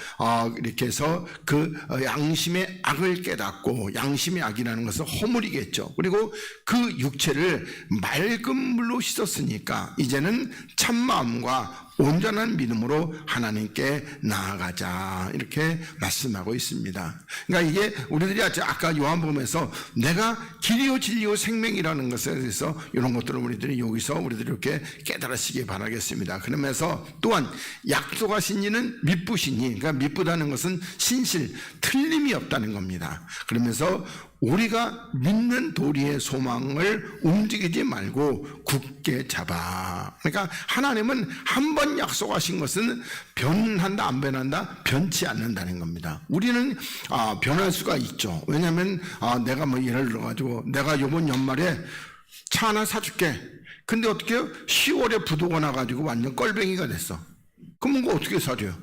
이렇게 해서 그 양심의 악을 깨닫고, 양심의 악이라는 것은 허물이겠죠. 그리고 그 육체를 맑은 물로 씻었으니까 이제는 참마음과 온전한 믿음으로 하나님께 나아가자, 이렇게 말씀하고 있습니다. 그러니까 이게 우리들이 아까 요한복음에서 내가 길이요 진리요 생명이라는 것에 대해서 이런 것들을 우리들이 이렇게 깨달으시기 바라겠습니다. 그러면서 또한 약속하신 이는 미쁘시니, 그러니까 미쁘다는 것은 신실, 틀림이 없다는 겁니다. 그러면서 우리가 믿는 도리의 소망을 움직이지 말고 굳게 잡아. 그러니까 하나님은 한 번 약속하신 것은 변한다 안 변한다? 변치 않는다는 겁니다. 우리는 변할 수가 있죠. 왜냐하면 내가 예를 들어가지고 내가 이번 연말에 차 하나 사줄게. 근데 어떻게 해요? 10월에 부도가 나가지고 완전 껄뱅이가 됐어. 그럼 그거 어떻게 사줘요?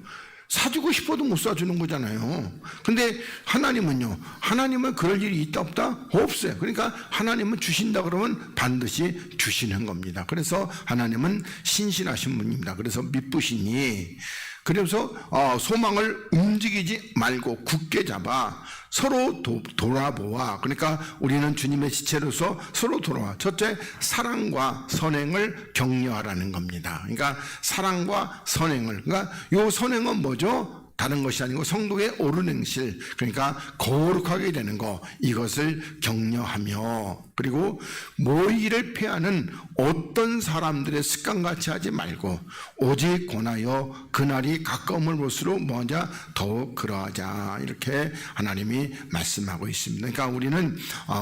사주고 싶어도 못 사주는 거잖아요. 근데 하나님은 그럴 일이 있다 없다? 없어요. 그러니까 하나님은 주신다 그러면 반드시 주시는 겁니다. 그래서 하나님은 신실하신 분입니다. 그래서 미쁘시니, 그래서 소망을 움직이지 말고 굳게 잡아 서로 돌아보아. 그러니까 우리는 주님의 지체로서 서로 돌아와. 첫째, 사랑과 선행을 격려하라는 겁니다. 그러니까 사랑과 선행을, 그러니까 요 선행은 뭐죠? 다른 것이 아니고 성도의 옳은 행실, 그러니까 거룩하게 되는 거, 이것을 격려하며, 그리고 모의를 패하는 어떤 사람들의 습관같이 하지 말고 오직 권하여 그날이 가까움을 볼수록 먼저 더욱 그러하자, 이렇게 하나님이 말씀하고 있습니다. 그러니까 우리는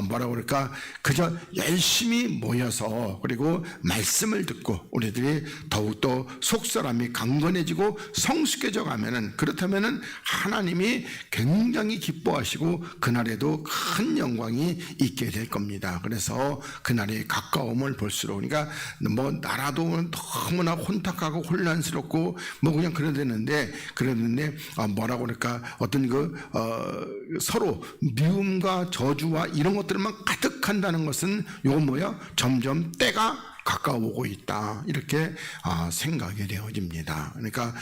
뭐라고 그럴까? 그저 열심히 모여서 그리고 말씀을 듣고 우리들이 더욱더 속사람이 강건해지고 성숙해져 가면은, 그렇다면은 하나님이 굉장히 기뻐하시고 그날에도 큰 영광이 있게 될 겁니다. 그래서 그날이 가까움을 볼수록, 그러니까 나라도 너무나 혼탁하고 혼란스럽고 그냥 그러는데 뭐라고 그럴까? 어떤 서로 미움과 저주와 이런 것들만 가득한다는 것은 요거 점점 때가 가까워오고 있다, 이렇게 생각이 되어집니다. 그러니까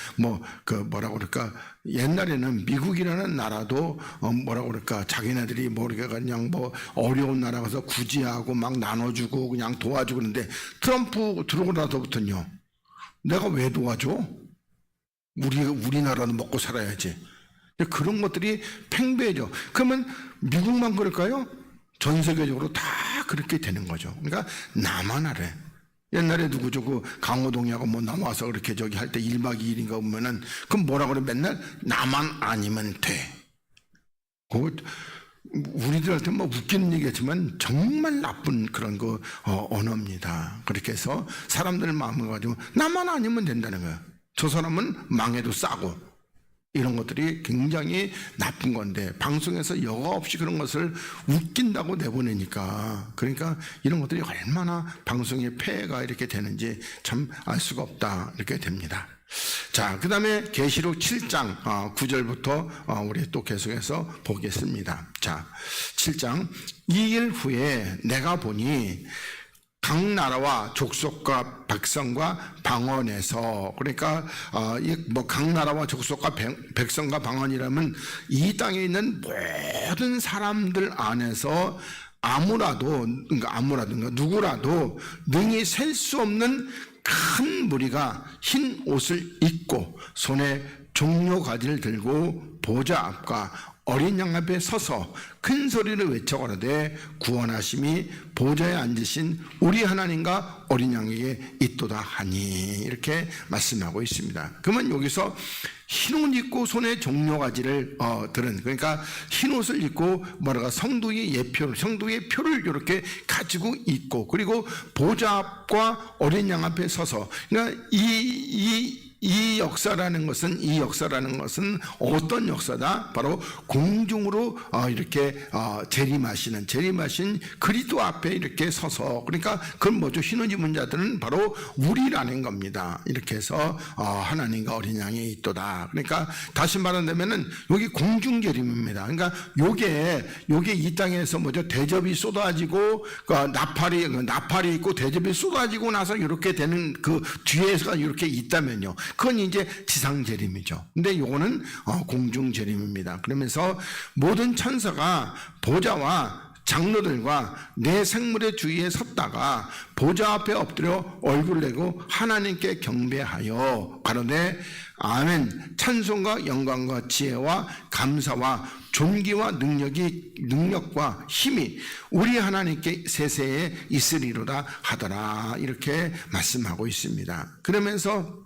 뭐라고 그럴까, 옛날에는 미국이라는 나라도 뭐라고 그럴까, 자기네들이 모르게 그냥 어려운 나라 가서 구제하고 막 나눠주고 그냥 도와주고. 그런데 트럼프 들어오고 나서부터는요, 내가 왜 도와줘? 우리나라는 먹고 살아야지. 그런 것들이 팽배해져. 그러면 미국만 그럴까요? 전 세계적으로 다 그렇게 되는 거죠. 그러니까 나만 하래. 옛날에 누구죠? 그 강호동이하고 나와서 그렇게 할 때 1박 2일인가 보면은, 그럼 뭐라 그래? 맨날 나만 아니면 돼. 우리들한테 웃기는 얘기겠지만 정말 나쁜 그런 언어입니다. 그렇게 해서 사람들 마음을 가지고 나만 아니면 된다는 거예요. 저 사람은 망해도 싸고, 이런 것들이 굉장히 나쁜 건데, 방송에서 여과 없이 그런 것을 웃긴다고 내보내니까, 그러니까 이런 것들이 얼마나 방송의 폐해가 이렇게 되는지 참 알 수가 없다, 이렇게 됩니다. 자, 그 다음에 계시록 7장 9절부터 우리 또 계속해서 보겠습니다. 자, 7장. 2일 후에 내가 보니 각 나라와 족속과 백성과 방언에서, 그러니까 각 나라와 족속과 백성과 방언이라면 이 땅에 있는 모든 사람들 안에서 아무라도 누구라도 능히 셀 수 없는 큰 무리가 흰 옷을 입고 손에 종려가지를 들고 보좌 앞과 어린 양 앞에 서서 큰 소리를 외쳐 가로되 구원하심이 보좌에 앉으신 우리 하나님과 어린 양에게 있도다 하니, 이렇게 말씀하고 있습니다. 그러면 여기서 흰옷 입고 손에 종려가지를 들은, 그러니까 흰옷을 입고 성도의 예표, 성도의 표를 이렇게 가지고 있고, 그리고 보좌 앞과 어린 양 앞에 서서, 그러니까 이 역사라는 것은 어떤 역사다? 바로 공중으로 이렇게 재림하신 그리스도 앞에 이렇게 서서, 그러니까 그건 뭐죠? 흰옷 입은 자들은 바로 우리라는 겁니다. 이렇게 해서 하나님과 어린 양이 있도다. 그러니까 다시 말한다면은 여기 공중 재림입니다. 그러니까 요게 이 땅에서 뭐죠? 대접이 쏟아지고 나팔이 있고 대접이 쏟아지고 나서 이렇게 되는 그 뒤에가 이렇게 있다면요, 그건 이제 지상 재림이죠. 근데 요거는 공중 재림입니다. 그러면서 모든 천사가 보좌와 장로들과 내 생물의 주위에 섰다가 보좌 앞에 엎드려 얼굴을 내고 하나님께 경배하여 가로되 아멘, 찬송과 영광과 지혜와 감사와 존귀와 능력과 힘이 우리 하나님께 세세에 있으리로다 하더라, 이렇게 말씀하고 있습니다. 그러면서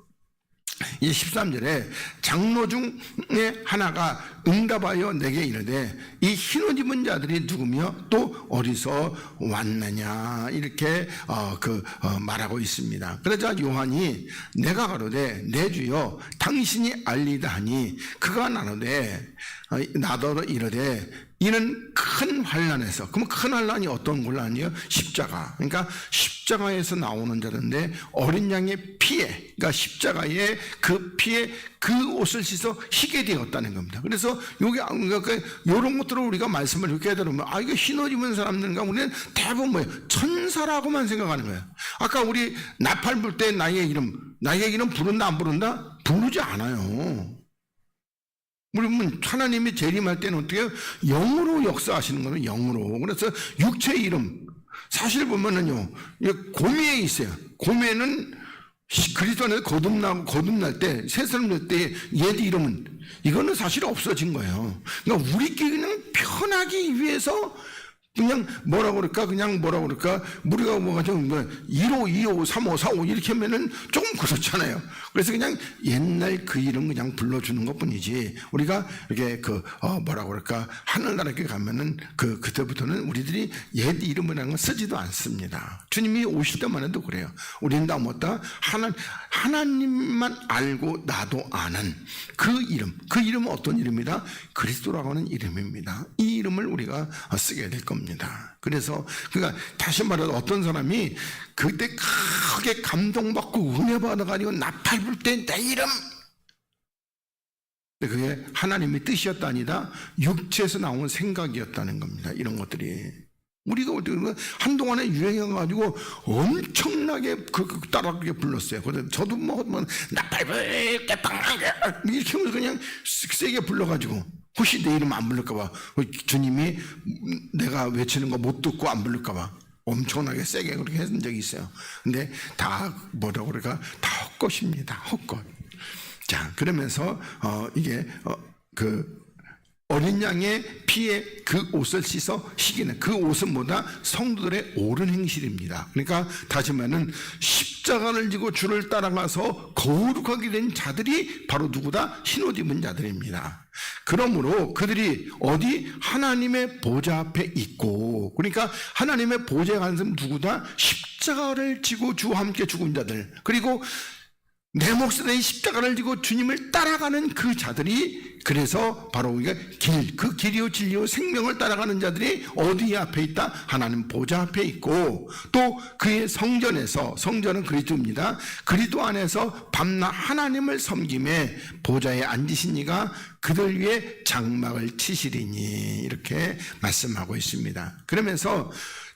이 13절에 장로 중에 하나가 응답하여 내게 이르되 이 흰옷 입은 자들이 누구며 또 어디서 왔느냐, 이렇게 말하고 있습니다. 그러자 요한이 내가 가로되 내 주여 당신이 알리다 하니 그가 나더러 이르되 이는 큰 환난에서, 그러면 큰 환난이 어떤 환난이요? 십자가. 그러니까 십자가에서 나오는 자인데 어린 양의 피에, 그러니까 십자가의 그 피에 그 옷을 씻어 희게 되었다는 겁니다. 그래서 이런 것들을 우리가 말씀을 이렇게 들으면 이거 흰옷 입은 사람들인가, 우리는 대부분 뭐예요? 천사라고만 생각하는 거예요. 아까 우리 나팔 불 때 나의 이름 부른다 안 부른다? 부르지 않아요. 우리 하나님이 재림할 때는 어떻게 해요? 영으로 역사하시는 거는 영으로. 그래서 육체의 이름, 사실 보면은요, 고매에 있어요. 고매는 그리스도 안에서 거듭날 때, 새 사람 될 때 옛 이름은, 이거는 사실 없어진 거예요. 그러니까 우리끼리 그냥 편하기 위해서 그냥 우리가 좀 1호, 2호, 3호, 4호 이렇게 하면은 조금 그렇잖아요. 그래서 그냥 옛날 그 이름 그냥 불러주는 것 뿐이지, 우리가 이렇게 하늘나라에 가면은 그때부터는 우리들이 옛 이름이라는 건 쓰지도 않습니다. 주님이 오실 때만 해도 그래요. 우리는 다 뭐다? 하나님만 알고 나도 아는 그 이름은 어떤 이름이다? 그리스도라고 하는 이름입니다. 이 이름을 우리가 쓰게 될 겁니다. 그래서 그러니까 다시 말해서 어떤 사람이 그때 크게 감동받고 은혜 받아가지고 나팔 불 때 내 이름, 그게 하나님의 뜻이었다 아니다, 육체에서 나온 생각이었다는 겁니다. 이런 것들이. 우리가 한동안에 유행해가지고 엄청나게 따라하게 불렀어요. 그래서 저도 나팔불 깨빵하게 이렇게 하면서 그냥 세게 불러가지고 혹시 내 이름 안 부를까봐 주님이 내가 외치는 거 못 듣고 안 부를까봐 엄청나게 세게 그렇게 했던 적이 있어요. 근데 다 뭐라고 그럴까? 다 헛것입니다. 헛것. 자, 그러면서 이게 어린 양의 피에 그 옷을 씻어 희기는 그 옷은 뭐다? 성도들의 옳은 행실입니다. 그러니까 다시 말하면 십자가를 지고 주를 따라가서 거룩하게 된 자들이 바로 누구다? 흰옷 입은 자들입니다. 그러므로 그들이 어디? 하나님의 보좌 앞에 있고, 그러니까 하나님의 보좌에 가는 사람 누구다? 십자가를 지고 주와 함께 죽은 자들, 그리고 내 몫의 십자가를 지고 주님을 따라가는 그 자들이, 그래서 바로 우리가 그 길이요 진리요 생명을 따라가는 자들이 어디 앞에 있다? 하나님 보좌 앞에 있고, 또 그의 성전에서, 성전은 그리스도입니다. 그리스도 안에서 밤낮 하나님을 섬김에 보좌에 앉으신 이가 그들 위에 장막을 치시리니, 이렇게 말씀하고 있습니다. 그러면서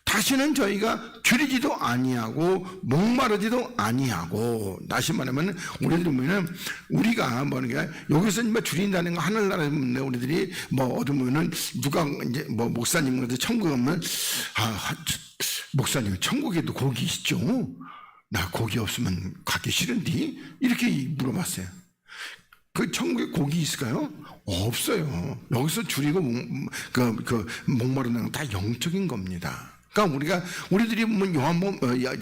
다시는 저희가 줄이지도 아니하고 목마르지도 아니하고, 다시 말하면 우리들이 보면은 우리가 뭐니까 여기서 뭐 줄인다는 거 하늘나라에 보면 우리들이 뭐 얻으면은 누가 이제 뭐 목사님 같은 천국 가면 목사님 천국에도 고기 있죠? 나 고기 없으면 가기 싫은데? 이렇게 물어봤어요. 그 천국에 고기 있을까요? 없어요. 여기서 줄이고 목마르는 건 다 영적인 겁니다. 그러니까 우리들이 보면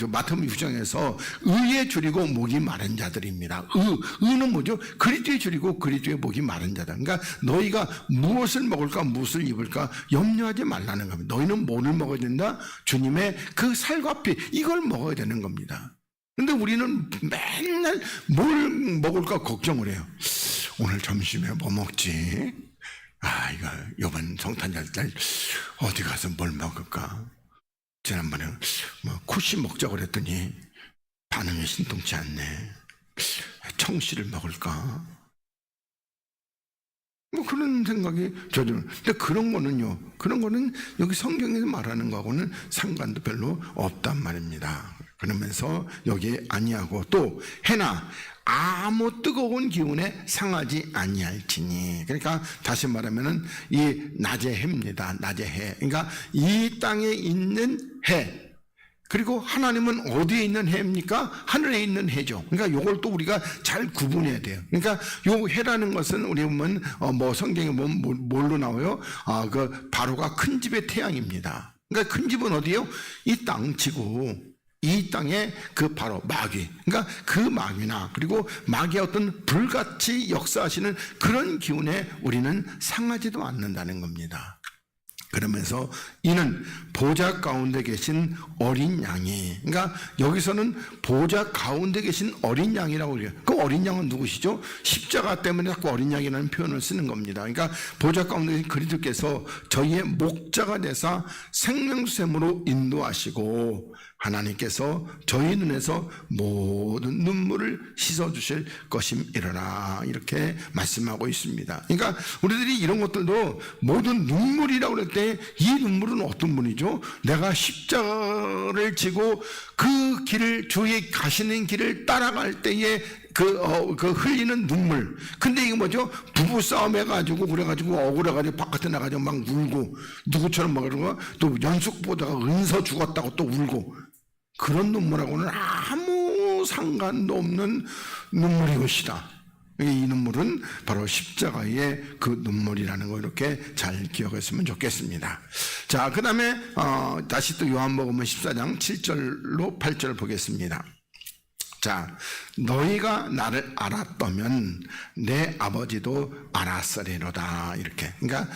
마태복음 6장에서 의에 줄이고 목이 마른 자들입니다. 의는 뭐죠? 그리스도에 줄이고 그리스도에 목이 마른 자다. 그러니까 너희가 무엇을 먹을까 무엇을 입을까 염려하지 말라는 겁니다. 너희는 뭐를 먹어야 된다? 주님의 그 살과 피, 이걸 먹어야 되는 겁니다. 근데 우리는 맨날 뭘 먹을까 걱정을 해요. 오늘 점심에 뭐 먹지? 이거 이번 성탄절 때 어디 가서 뭘 먹을까? 지난번에 쿠시 먹자고 그랬더니 반응이 신통치 않네. 청씨를 먹을까? 그런 생각이 저는. 근데 그런 거는 여기 성경에서 말하는 거하고는 상관도 별로 없단 말입니다. 그러면서 여기에 아니하고, 또 해나 아무 뜨거운 기운에 상하지 아니할지니. 그러니까 다시 말하면은 이 낮의 해입니다. 낮의 해. 그러니까 이 땅에 있는 해. 그리고 하나님은 어디에 있는 해입니까? 하늘에 있는 해죠. 그러니까 이걸 또 우리가 잘 구분해야 돼요. 그러니까 요 해라는 것은 우리 보면 성경에 보면 뭘로 나와요? 그 바로가 큰 집의 태양입니다. 그러니까 큰 집은 어디예요? 이 땅 지구. 이 땅에 그 바로 마귀, 그러니까 그 마귀나 그리고 마귀의 어떤 불같이 역사하시는 그런 기운에 우리는 상하지도 않는다는 겁니다. 그러면서 이는 보좌 가운데 계신 어린 양이, 그러니까 여기서는 보좌 가운데 계신 어린 양이라고 해요. 그 어린 양은 누구시죠? 십자가 때문에 자꾸 어린 양이라는 표현을 쓰는 겁니다. 그러니까 보좌 가운데 계신 그리스도께서 저희의 목자가 되사 생명샘으로 인도하시고 하나님께서 저희 눈에서 모든 눈물을 씻어주실 것임이러라, 이렇게 말씀하고 있습니다. 그러니까 우리들이 이런 것들도 모든 눈물이라고 그럴 때 이 눈물은 어떤 분이죠? 내가 십자가를 지고 그 길을, 주의 가시는 길을 따라갈 때에 그 흘리는 눈물. 근데 이거 뭐죠? 부부싸움 해가지고 그래가지고 억울해가지고 바깥에 나가지고 막 울고, 누구처럼 막 그러고 또 연속 보다가 은서 죽었다고 또 울고, 그런 눈물하고는 아무 상관도 없는 눈물이 것이다. 이 눈물은 바로 십자가의 그 눈물이라는 거, 이렇게 잘 기억했으면 좋겠습니다. 자, 그 다음에 다시 또 요한복음 14장 7절로 8절 보겠습니다. 자, 너희가 나를 알았다면 내 아버지도 알았으리로다, 이렇게. 그러니까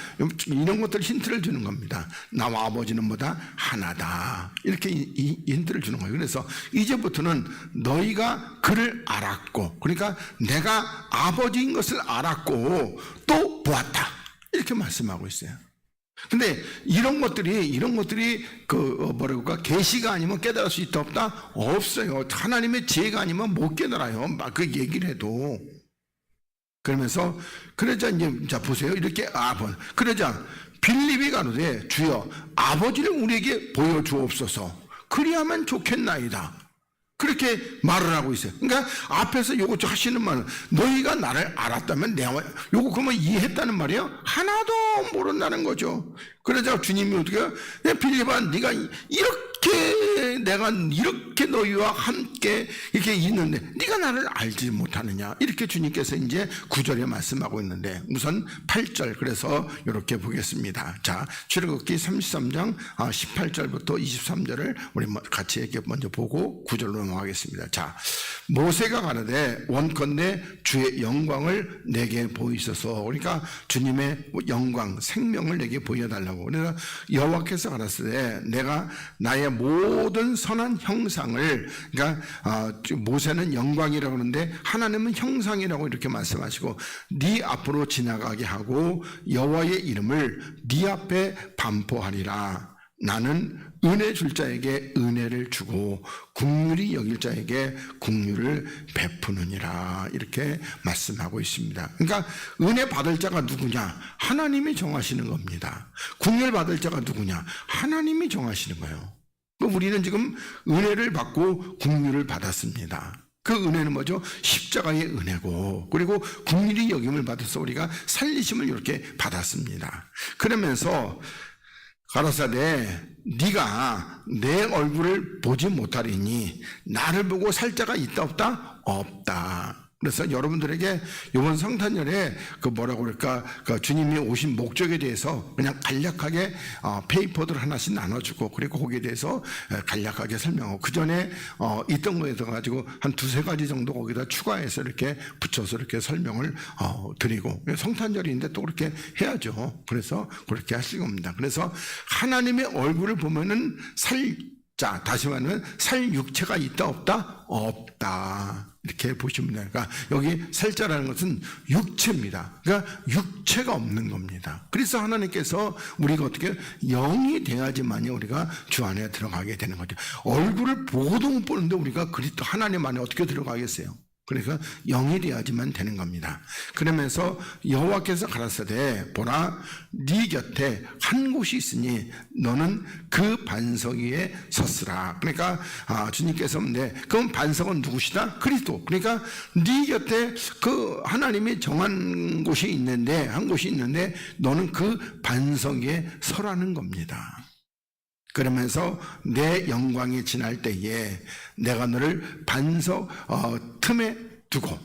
이런 것들 힌트를 주는 겁니다. 나와 아버지는 뭐다? 하나다, 이렇게 이 힌트를 주는 거예요. 그래서 이제부터는 너희가 그를 알았고, 그러니까 내가 아버지인 것을 알았고 또 보았다, 이렇게 말씀하고 있어요. 근데 이런 것들이 계시가 아니면 깨달을 수 있다 없다? 없어요. 하나님의 지혜가 아니면 못 깨달아요. 막 그 얘기를 해도. 그러면서 그러자 이제 자 보세요. 이렇게 그러자 빌립이 가로되 주여 아버지를 우리에게 보여주옵소서 그리하면 좋겠나이다. 그렇게 말을 하고 있어요. 그러니까 앞에서 요거 하시는 말은 너희가 나를 알았다면 내가 요거 그러면 이해했다는 말이에요? 하나도 모른다는 거죠. 그러자 주님이 어떻게 해요? 빌립아 네가 내가 이렇게 너희와 함께 이렇게 있는데 네가 나를 알지 못하느냐, 이렇게 주님께서 이제 9절에 말씀하고 있는데 우선 8절 그래서 이렇게 보겠습니다. 자, 출애굽기 33장 18절부터 23절을 우리 같이 이렇게 먼저 보고 9절로 넘어가겠습니다. 자, 모세가 가라되 원컨대 주의 영광을 내게 보이소서. 그러니까 주님의 영광, 생명을 내게 보여달라고. 그래서 여호와께서 가라사대 내가 나의 모든 선한 형상을, 그러니까 모세는 영광이라고 하는데 하나님은 형상이라고 이렇게 말씀하시고 네 앞으로 지나가게 하고 여호와의 이름을 네 앞에 반포하리라. 나는 은혜 줄 자에게 은혜를 주고 긍휼히 여길 자에게 긍휼을 베푸느니라, 이렇게 말씀하고 있습니다. 그러니까 은혜 받을 자가 누구냐? 하나님이 정하시는 겁니다. 긍휼 받을 자가 누구냐? 하나님이 정하시는 거예요. 우리는 지금 은혜를 받고 긍휼을 받았습니다. 그 은혜는 뭐죠? 십자가의 은혜고, 그리고 긍휼히 여김을 받아서 우리가 살리심을 이렇게 받았습니다. 그러면서 가라사대 네가 내 얼굴을 보지 못하리니 나를 보고 살 자가 있다 없다? 없다. 그래서 여러분들에게 이번 성탄절에 뭐라고 그럴까, 주님이 오신 목적에 대해서 그냥 간략하게 페이퍼들 하나씩 나눠주고, 그리고 거기에 대해서 간략하게 설명하고, 그 전에 있던 거에 서 가지고 한 두세 가지 정도 거기다 추가해서 이렇게 붙여서 이렇게 설명을 드리고, 성탄절인데 또 그렇게 해야죠. 그래서 그렇게 하신 겁니다. 그래서 하나님의 얼굴을 보면은 자, 다시 말하면 살 육체가 있다 없다? 없다. 이렇게 보시면 돼요. 그러니까 여기 살자라는 것은 육체입니다. 그러니까 육체가 없는 겁니다. 그래서 하나님께서 우리가 어떻게 영이 돼야지만이 우리가 주 안에 들어가게 되는 거죠. 얼굴을 보고도 못 보는데 우리가 그리스도 하나님 안에 어떻게 들어가겠어요? 그래서 영이 되어야지만 되는 겁니다. 그러면서 여호와께서 가라사대 보라 네 곁에 한 곳이 있으니 너는 그 반석 위에 섰으라. 그러니까 주님께서 그럼 반석은 누구시다? 그리스도. 그러니까 네 곁에 그 하나님이 정한 곳이 있는데, 한 곳이 있는데 너는 그 반석 위에 서라는 겁니다. 그러면서 내 영광이 지날 때에 내가 너를 반석 틈에 두고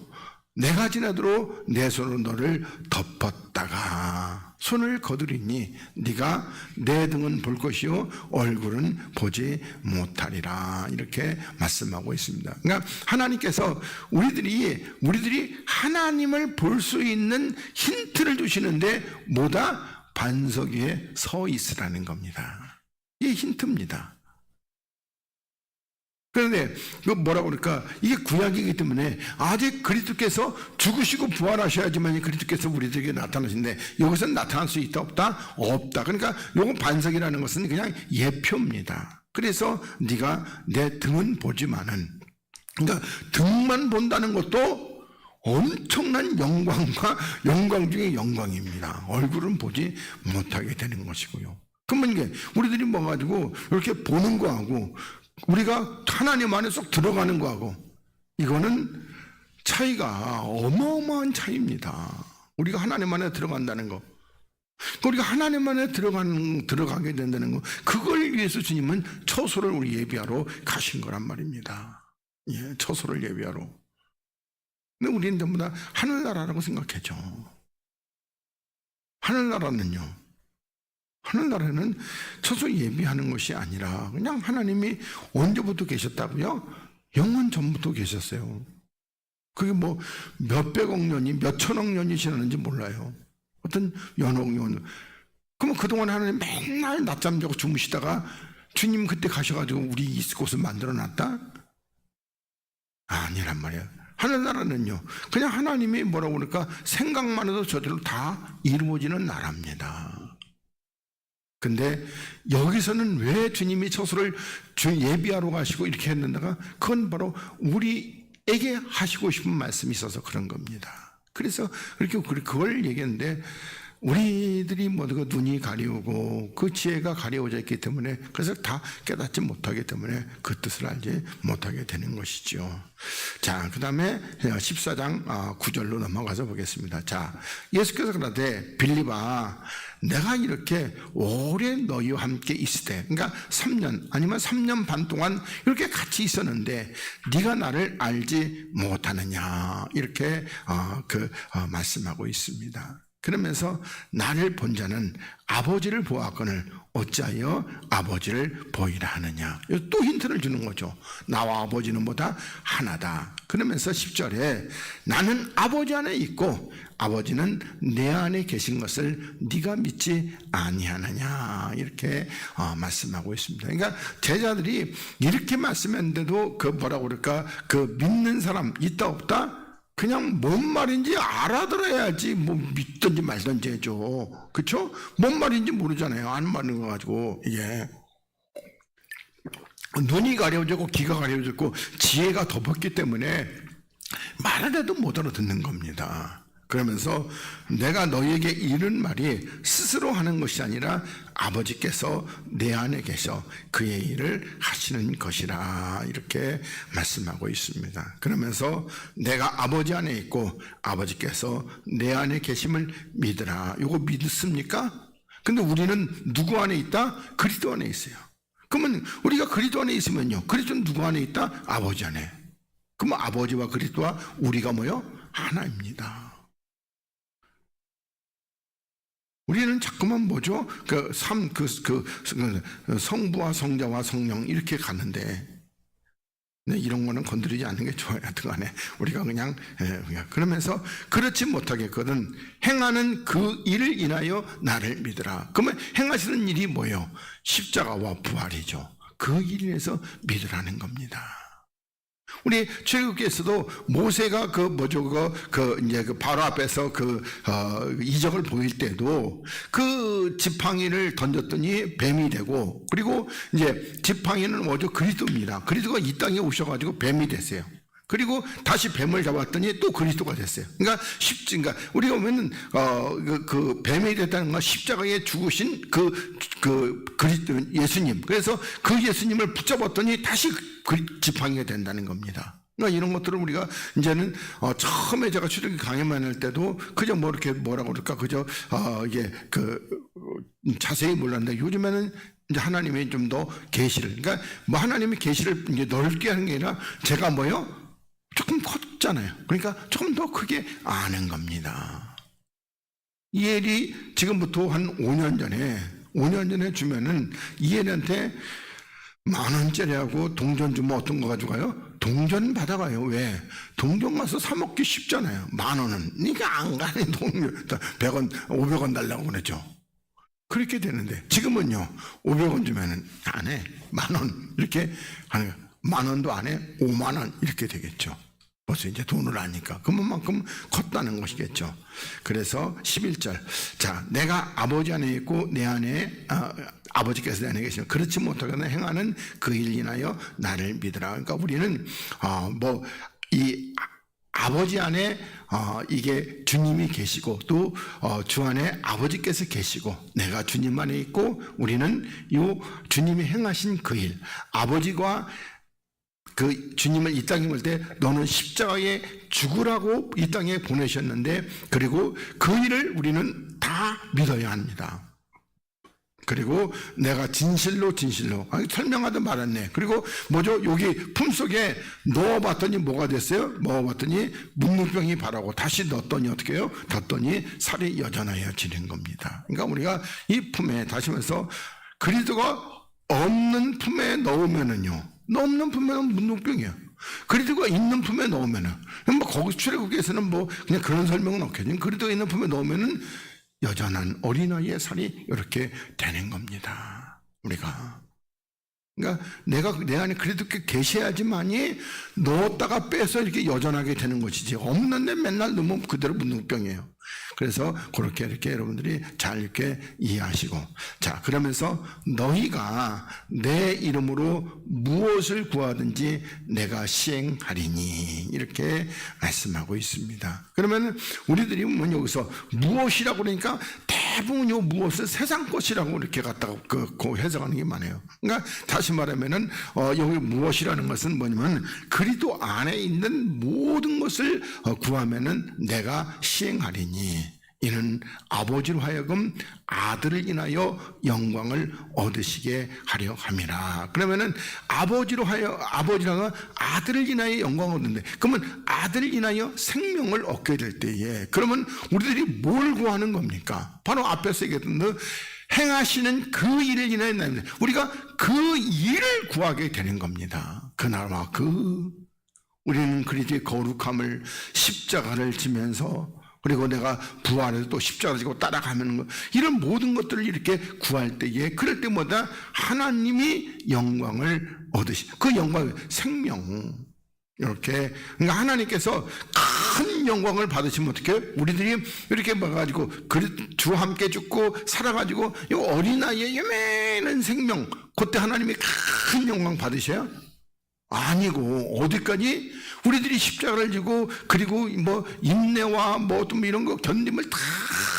내가 지나도록 내 손으로 너를 덮었다가 손을 거두리니 네가 내 등은 볼 것이요 얼굴은 보지 못하리라, 이렇게 말씀하고 있습니다. 그러니까 하나님께서 우리들이 하나님을 볼 수 있는 힌트를 주시는데 뭐다? 반석 위에 서 있으라는 겁니다. 이게 힌트입니다. 그런데 뭐라고 그럴까? 이게 구약이기 때문에 아직 그리스도께서 죽으시고 부활하셔야지만 그리스도께서 우리들에게 나타나시는데 여기서 나타날 수 있다 없다? 없다. 그러니까 요거 반석이라는 것은 그냥 예표입니다. 그래서 네가 내 등은 보지만은, 그러니까 등만 본다는 것도 엄청난 영광과 영광 중에 영광입니다. 얼굴은 보지 못하게 되는 것이고요. 그러면 이게 우리들이 뭐 가지고 이렇게 보는 거하고 우리가 하나님 안에 쏙 들어가는 거하고 이거는 차이가 어마어마한 차이입니다. 우리가 하나님 안에 들어간다는 거, 우리가 하나님 안에 들어가게 된다는 거, 그걸 위해서 주님은 처소를 우리 예비하러 가신 거란 말입니다. 예, 처소를 예비하러. 근데 우리는 전부 다 하늘나라라고 생각했죠. 하늘나라는 처소 예비하는 것이 아니라 그냥 하나님이 언제부터 계셨다고요? 영원 전부터 계셨어요. 그게 뭐 몇백억 년이 몇천억 년이 지났는지 몰라요. 어떤 연억 년. 그러면 그동안 하나님 맨날 낮잠 자고 주무시다가 주님 그때 가셔가지고 우리 있을 곳을 만들어놨다? 아니란 말이야. 하늘나라는요, 그냥 하나님이 뭐라고 그럴까, 생각만 해도 저절로 다 이루어지는 나라입니다. 근데 여기서는 왜 주님이 처소를 예비하러 가시고 이렇게 했는가? 그건 바로 우리에게 하시고 싶은 말씀이 있어서 그런 겁니다. 그래서 그렇게 그걸 얘기했는데 우리들이 모두 그 눈이 가리우고 그 지혜가 가리워져 있기 때문에 그래서 다 깨닫지 못하기 때문에 그 뜻을 알지 못하게 되는 것이죠. 자, 그 다음에 14장 9절로 넘어가서 보겠습니다. 자, 예수께서 그러되 빌립아, 내가 이렇게 오래 너희와 함께 있을 때, 그러니까 3년 아니면 3년 반 동안 이렇게 같이 있었는데 네가 나를 알지 못하느냐, 이렇게 말씀하고 있습니다. 그러면서 나를 본 자는 아버지를 보았거늘 어찌하여 아버지를 보이라 하느냐. 또 힌트를 주는 거죠. 나와 아버지는 뭐다? 하나다. 그러면서 10절에 나는 아버지 안에 있고 아버지는 내 안에 계신 것을 네가 믿지 아니하느냐, 이렇게 말씀하고 있습니다. 그러니까 제자들이 이렇게 말씀했는데도 그 뭐라고 그럴까, 그 믿는 사람 있다 없다? 그냥 뭔 말인지 알아들어야지 뭐 믿든지 말든지 해줘. 그쵸? 뭔 말인지 모르잖아요. 안 말하는 거 가지고. 이게 눈이 가려워졌고 귀가 가려워졌고 지혜가 덮었기 때문에 말을 해도 못 알아듣는 겁니다. 그러면서 내가 너희에게 이른 말이 스스로 하는 것이 아니라 아버지께서 내 안에 계셔 그의 일을 하시는 것이라, 이렇게 말씀하고 있습니다. 그러면서 내가 아버지 안에 있고 아버지께서 내 안에 계심을 믿으라. 이거 믿습니까? 근데 우리는 누구 안에 있다? 그리스도 안에 있어요. 그러면 우리가 그리스도 안에 있으면요, 그리스도는 누구 안에 있다? 아버지 안에. 그러면 아버지와 그리스도와 우리가 뭐요? 하나입니다. 우리는 자꾸만 뭐죠? 성부와 성자와 성령 이렇게 가는데, 이런 거는 건드리지 않는 게 좋아요. 하여튼간에 우리가 그냥 그러면서 그렇지 못하겠거든 행하는 그 일을 인하여 나를 믿으라. 그러면 행하시는 일이 뭐예요? 십자가와 부활이죠. 그 일을 해서 믿으라는 겁니다. 우리 출애굽기에서도 모세가 이제 바로 앞에서 이적을 보일 때도 그 지팡이를 던졌더니 뱀이 되고, 그리고 이제 지팡이는 뭐죠? 그리스도입니다. 그리스도가 이 땅에 오셔가지고 뱀이 됐어요. 그리고 다시 뱀을 잡았더니 또 그리스도가 됐어요. 그러니까 우리가 보면은 그 뱀이 됐다는 건 십자가에 죽으신 그리스도 예수님. 그래서 그 예수님을 붙잡았더니 다시 지팡이가 된다는 겁니다. 그러니까 이런 것들을 우리가 이제는 처음에 제가 출애굽기 강의만 할 때도 그저 뭐 이렇게 뭐라고 그럴까, 그저 이게 자세히 몰랐는데 요즘에는 이제 하나님이 좀 더 계시를, 그러니까 뭐 하나님이 계시를 이제 넓게 하는 게 아니라 제가 뭐요? 조금 컸잖아요. 그러니까 조금 더 크게 아는 겁니다. 이엘이 지금부터 한 5년 전에 주면은 이엘한테 10,000원짜리하고 동전 주면 어떤 거 가져가요? 동전 받아가요. 왜? 동전 가서 사 먹기 쉽잖아요. 10,000원은. 그러니까 안 가네. 동전 100원, 500원 달라고 그랬죠. 그렇게 되는데 지금은요, 500원 주면은 안 해. 10,000원 이렇게 하는 거예요. 10,000원도 안 해. 50,000원 이렇게 되겠죠. 벌써 이제 돈을 아니까 그만큼 컸다는 것이겠죠. 그래서 11절, 자, 내가 아버지 안에 있고 내 안에 아버지께서 내 안에 계시면 그렇지 못하거나 행하는 그 일 인하여 나를 믿으라. 그러니까 우리는 이 아버지 안에 이게 주님이 계시고 또 주 안에 아버지께서 계시고 내가 주님 안에 있고 우리는 이 주님이 행하신 그 일, 아버지가 그 주님을 이 땅에 올 때 너는 십자가에 죽으라고 이 땅에 보내셨는데, 그리고 그 일을 우리는 다 믿어야 합니다. 그리고 내가 진실로 설명하다 말았네. 그리고 뭐죠? 여기 품속에 넣어봤더니 뭐가 됐어요? 먹어봤더니 문무병이 바라고 다시 넣었더니 어떻게 해요? 뒀더니 살이 여전하여지는 겁니다. 그러니까 우리가 이 품에 다시면서 그리스도가 없는 품에 넣으면은요, 없는 품에는 문둥병이야. 그리스도가 있는 품에 넣으면은, 뭐 거기 출애굽기에서는 뭐 그냥 그런 설명은 없겠지만 그리스도가 있는 품에 넣으면은 여전한 어린아이의 살이 이렇게 되는 겁니다. 우리가 그러니까 내 안에 그래도 계셔야지만이 넣었다가 빼서 이렇게 여전하게 되는 것이지, 없는데 맨날 넣으면 그대로 문둥병이에요. 그래서 그렇게 이렇게 여러분들이 잘 이렇게 이해하시고, 자, 그러면서 너희가 내 이름으로 무엇을 구하든지 내가 시행하리니, 이렇게 말씀하고 있습니다. 그러면 우리들이 보면 여기서 무엇이라고 그러니까 대부분 요 무엇을 세상 것이라고 이렇게 갖다가 그 해석하는 게 많아요. 그러니까 다시 말하면은 여기 무엇이라는 것은 뭐냐면 그리스도 안에 있는 모든 것을 구하면은 내가 시행하리니, 이는 아버지로 하여금 아들을 인하여 영광을 얻으시게 하려 함이라. 그러면은 아버지라가 아들을 인하여 영광을 얻는데, 그러면 아들을 인하여 생명을 얻게 될 때에, 그러면 우리들이 뭘 구하는 겁니까? 바로 앞에서 얘기했던 행하시는 그 일을 인하여 우리가 그 일을 구하게 되는 겁니다. 그 나라와 우리는 그리스도의 거룩함을, 십자가를 지면서, 그리고 내가 부활해서 또 십자가를 지고 따라가는 것, 이런 모든 것들을 이렇게 구할 때에, 그럴 때마다 하나님이 영광을 그 영광, 생명, 이렇게, 그러니까 하나님께서 큰 영광을 받으시면 어떻게 해요? 우리들이 이렇게 봐가지고 주 함께 죽고 살아가지고 이 어린아이의 요만한 생명, 그때 하나님이 큰 영광 받으셔요? 아니고, 어디까지? 우리들이 십자가를 지고, 그리고 뭐 인내와 뭐 또 이런 거 견딤을 다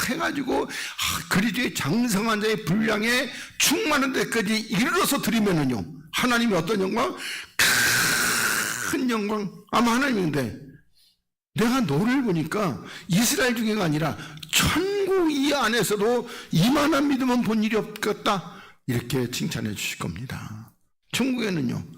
해가지고 그리스도의 장성한 자의 분량에 충만한 데까지 이르러서 드리면은요, 하나님이 어떤 영광? 큰 영광. 아마 하나님인데, 내가 너를 보니까 이스라엘 중에가 아니라 천국 이 안에서도 이만한 믿음은 본 일이 없겠다, 이렇게 칭찬해 주실 겁니다. 천국에는요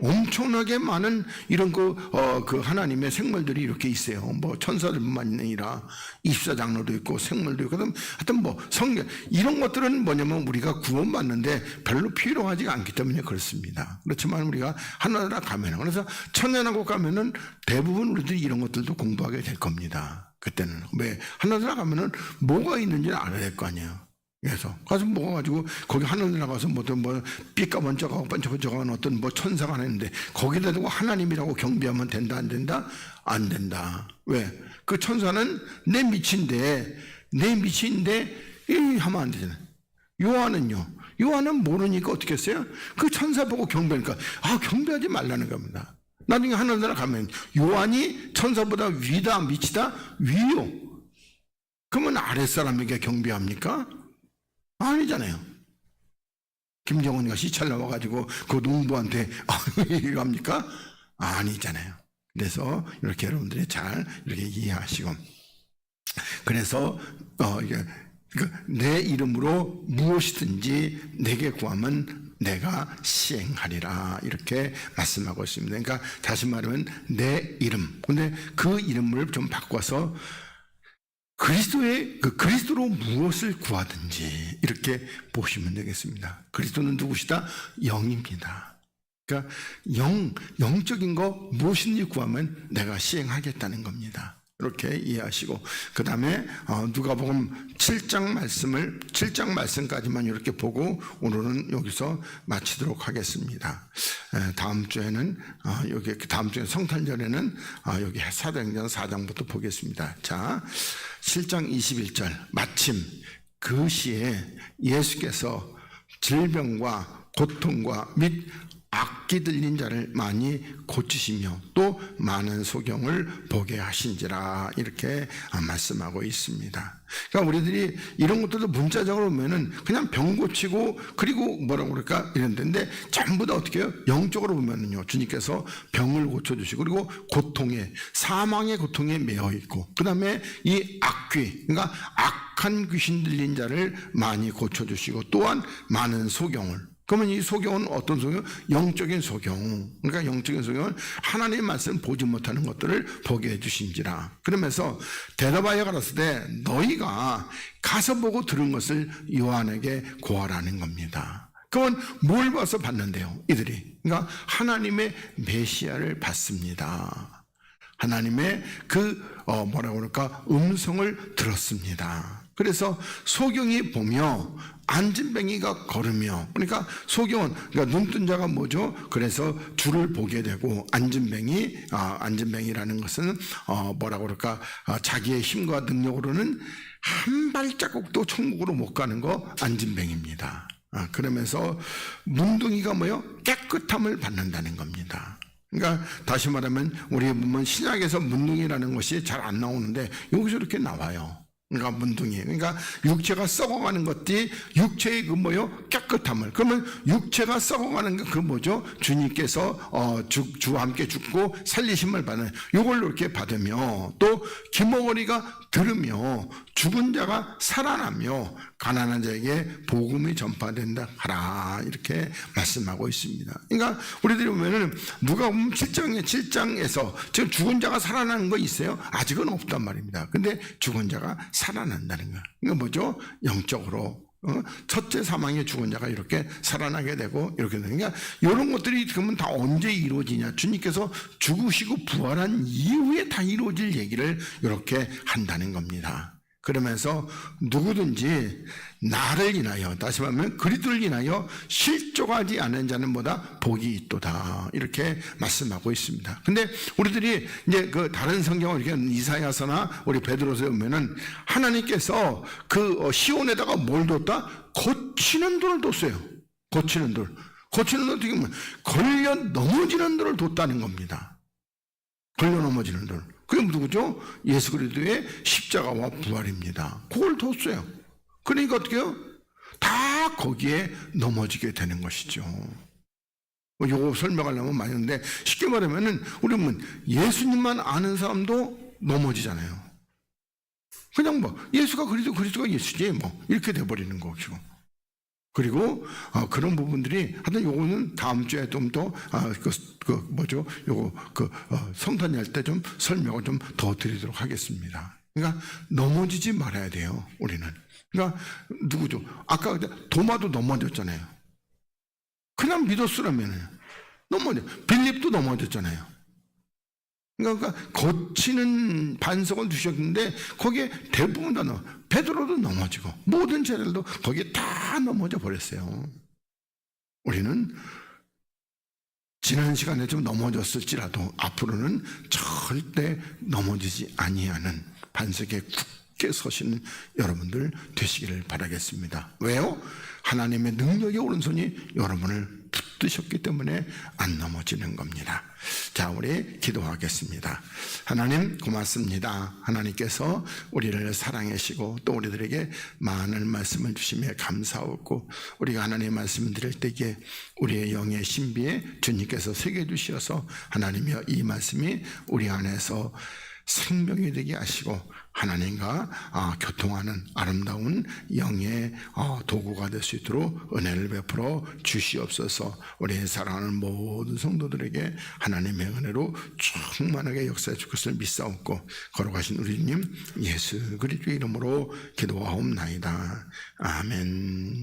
엄청나게 많은 이런 그 하나님의 생물들이 이렇게 있어요. 뭐 천사들뿐만 아니라 24장로도 있고 생물도 있고, 하여튼 뭐 성경, 이런 것들은 뭐냐면 우리가 구원받는데 별로 필요하지 않기 때문에 그렇습니다. 그렇지만 우리가 하늘나라 가면은, 그래서 천년왕국 가면은 대부분 우리들이 이런 것들도 공부하게 될 겁니다. 그때는 왜 하늘나라 가면은 뭐가 있는지는 알아야 될 거 아니에요. 그래서 가서 먹어가지고 거기 하늘 나가서 뭐 삐까번쩍하고 번쩍번쩍하는 어떤 뭐 천사가 하는데, 거기다 두고 하나님이라고 경배하면 된다 안 된다? 안 된다. 왜? 그 천사는 내 밑인데 하면 안 되잖아요. 요한은 모르니까 어떻게 했어요? 그 천사 보고 경배하니까 경배하지 말라는 겁니다. 나중에 하늘나라 가면 요한이 천사보다 위다 밑이다? 위요. 그러면 아랫사람에게 경배합니까? 아니잖아요. 김정은이가 시찰 나와가지고 그 농부한테 이거 합니까? 아니잖아요. 그래서 이렇게 여러분들이 잘 이렇게 이해하시고, 그래서 내 이름으로 무엇이든지 내게 구하면 내가 시행하리라, 이렇게 말씀하고 있습니다. 그러니까 다시 말하면 내 이름, 근데 그 이름을 좀 바꿔서 그리스도로 무엇을 구하든지, 이렇게 보시면 되겠습니다. 그리스도는 누구시다? 영입니다. 그러니까 영적인 거 무엇인지 구하면 내가 시행하겠다는 겁니다. 이렇게 이해하시고, 그 다음에 누가복음 7장 말씀까지만 이렇게 보고 오늘은 여기서 마치도록 하겠습니다. 다음 주에는 다음 주에 성탄절에는 여기 사도행전 4장부터 보겠습니다. 자, 7장 21절, 마침 그 시에 예수께서 질병과 고통과 및 악기 들린 자를 많이 고치시며 또 많은 소경을 보게 하신지라, 이렇게 말씀하고 있습니다. 그러니까 우리들이 이런 것들도 문자적으로 보면은 그냥 병 고치고 그리고 뭐라고 그럴까 이런 데인데, 전부 다 어떻게 해요? 영적으로 보면은요, 주님께서 병을 고쳐주시고, 그리고 사망의 고통에 매여 있고, 그 다음에 이 악귀, 그러니까 악한 귀신 들린 자를 많이 고쳐주시고, 또한 많은 소경을. 그러면 이 소경은 어떤 소경? 영적인 소경. 그러니까 영적인 소경은 하나님의 말씀 보지 못하는 것들을 보게 해주신지라. 그러면서 대답하여 가라사대 때 너희가 가서 보고 들은 것을 요한에게 고하라는 겁니다. 그건 뭘 봐서 봤는데요, 이들이? 그러니까 하나님의 메시아를 봤습니다. 하나님의 뭐라고 그럴까? 음성을 들었습니다. 그래서 소경이 보며 안진뱅이가 걸으며, 그러니까 소경은 그러니까 눈뜬 자가 뭐죠? 그래서 주를 보게 되고, 안진뱅이라는 것은 뭐라고 그럴까? 자기의 힘과 능력으로는 한 발자국도 천국으로 못 가는 거 안진뱅입니다. 그러면서 문둥이가 뭐요? 깨끗함을 받는다는 겁니다. 그러니까 다시 말하면 우리 보면 신약에서 문둥이라는 것이 잘 안 나오는데 여기서 이렇게 나와요. 그러니까 문둥이, 그러니까 육체가 썩어가는 것들이 육체의 그 뭐요? 깨끗함을. 그러면 육체가 썩어가는 그 뭐죠? 주님께서 주와 함께 죽고 살리심을 받는 이걸 이렇게 받으며, 또 기머거리가 들으며 죽은 자가 살아나며 가난한 자에게 복음이 전파된다 하라, 이렇게 말씀하고 있습니다. 그러니까 우리들이 보면은 누가 보면 7장에서 지금 죽은 자가 살아나는 거 있어요? 아직은 없단 말입니다. 근데 죽은 자가 살아난다는 거예요. 이거 뭐죠? 영적으로 첫째 사망의 죽은 자가 이렇게 살아나게 되고 이렇게 되는, 그러니까 이런 것들이 그러면 다 언제 이루어지냐? 주님께서 죽으시고 부활한 이후에 다 이루어질 얘기를 이렇게 한다는 겁니다. 그러면서 누구든지 나를 인하여, 다시 말하면 그리스도를 인하여 실족하지 않은 자는 뭐다? 복이 있도다, 이렇게 말씀하고 있습니다. 근데 우리들이 이제 그 다른 성경을 이렇게 이사야서나 우리 베드로서에 보면은 하나님께서 그 시온에다가 뭘 뒀다? 고치는 돌을 뒀어요. 고치는 돌. 고치는 돌 어떻게 보면 걸려 넘어지는 돌을 뒀다는 겁니다. 걸려 넘어지는 돌. 그게 누구죠? 예수 그리스도의 십자가와 부활입니다. 그걸 뒀어요. 그러니까 어떻게 해요? 다 거기에 넘어지게 되는 것이죠. 요거 설명하려면 많이 했는데, 쉽게 말하면은 우리는 예수님만 아는 사람도 넘어지잖아요. 그냥 뭐 예수가 그리스도가 예수지 뭐 이렇게 돼버리는 거죠. 그리고 그런 부분들이 하여튼 요거는 다음 주에 좀 더 성탄 할 때 좀 설명을 좀 더 드리도록 하겠습니다. 그러니까 넘어지지 말아야 돼요, 우리는. 그러니까 누구죠? 아까 도마도 넘어졌잖아요. 그냥 믿었으라면 넘어져. 빌립도 넘어졌잖아요. 그러니까 거치는 반석을 두셨는데 거기에 대부분 다 베드로도 넘어지고 모든 제자들도 거기에 다 넘어져 버렸어요. 우리는 지난 시간에 좀 넘어졌을지라도 앞으로는 절대 넘어지지 아니하는 반석에 굳게 서시는 여러분들 되시기를 바라겠습니다. 왜요? 하나님의 능력의 오른손이 여러분을 붙드셨기 때문에 안 넘어지는 겁니다. 자, 우리 기도하겠습니다. 하나님 고맙습니다. 하나님께서 우리를 사랑하시고 또 우리들에게 많은 말씀을 주시며 감사하고, 우리가 하나님의 말씀을 드릴 때에 우리의 영의 신비에 주님께서 새겨주셔서 하나님이여 이 말씀이 우리 안에서 생명이 되게 하시고 하나님과 교통하는 아름다운 영의 도구가 될 수 있도록 은혜를 베풀어 주시옵소서. 우리 사랑하는 모든 성도들에게 하나님의 은혜로 충만하게 역사해 줄 것을 믿사옵고 걸어가신 우리 주님 예수 그리스도의 이름으로 기도하옵나이다. 아멘.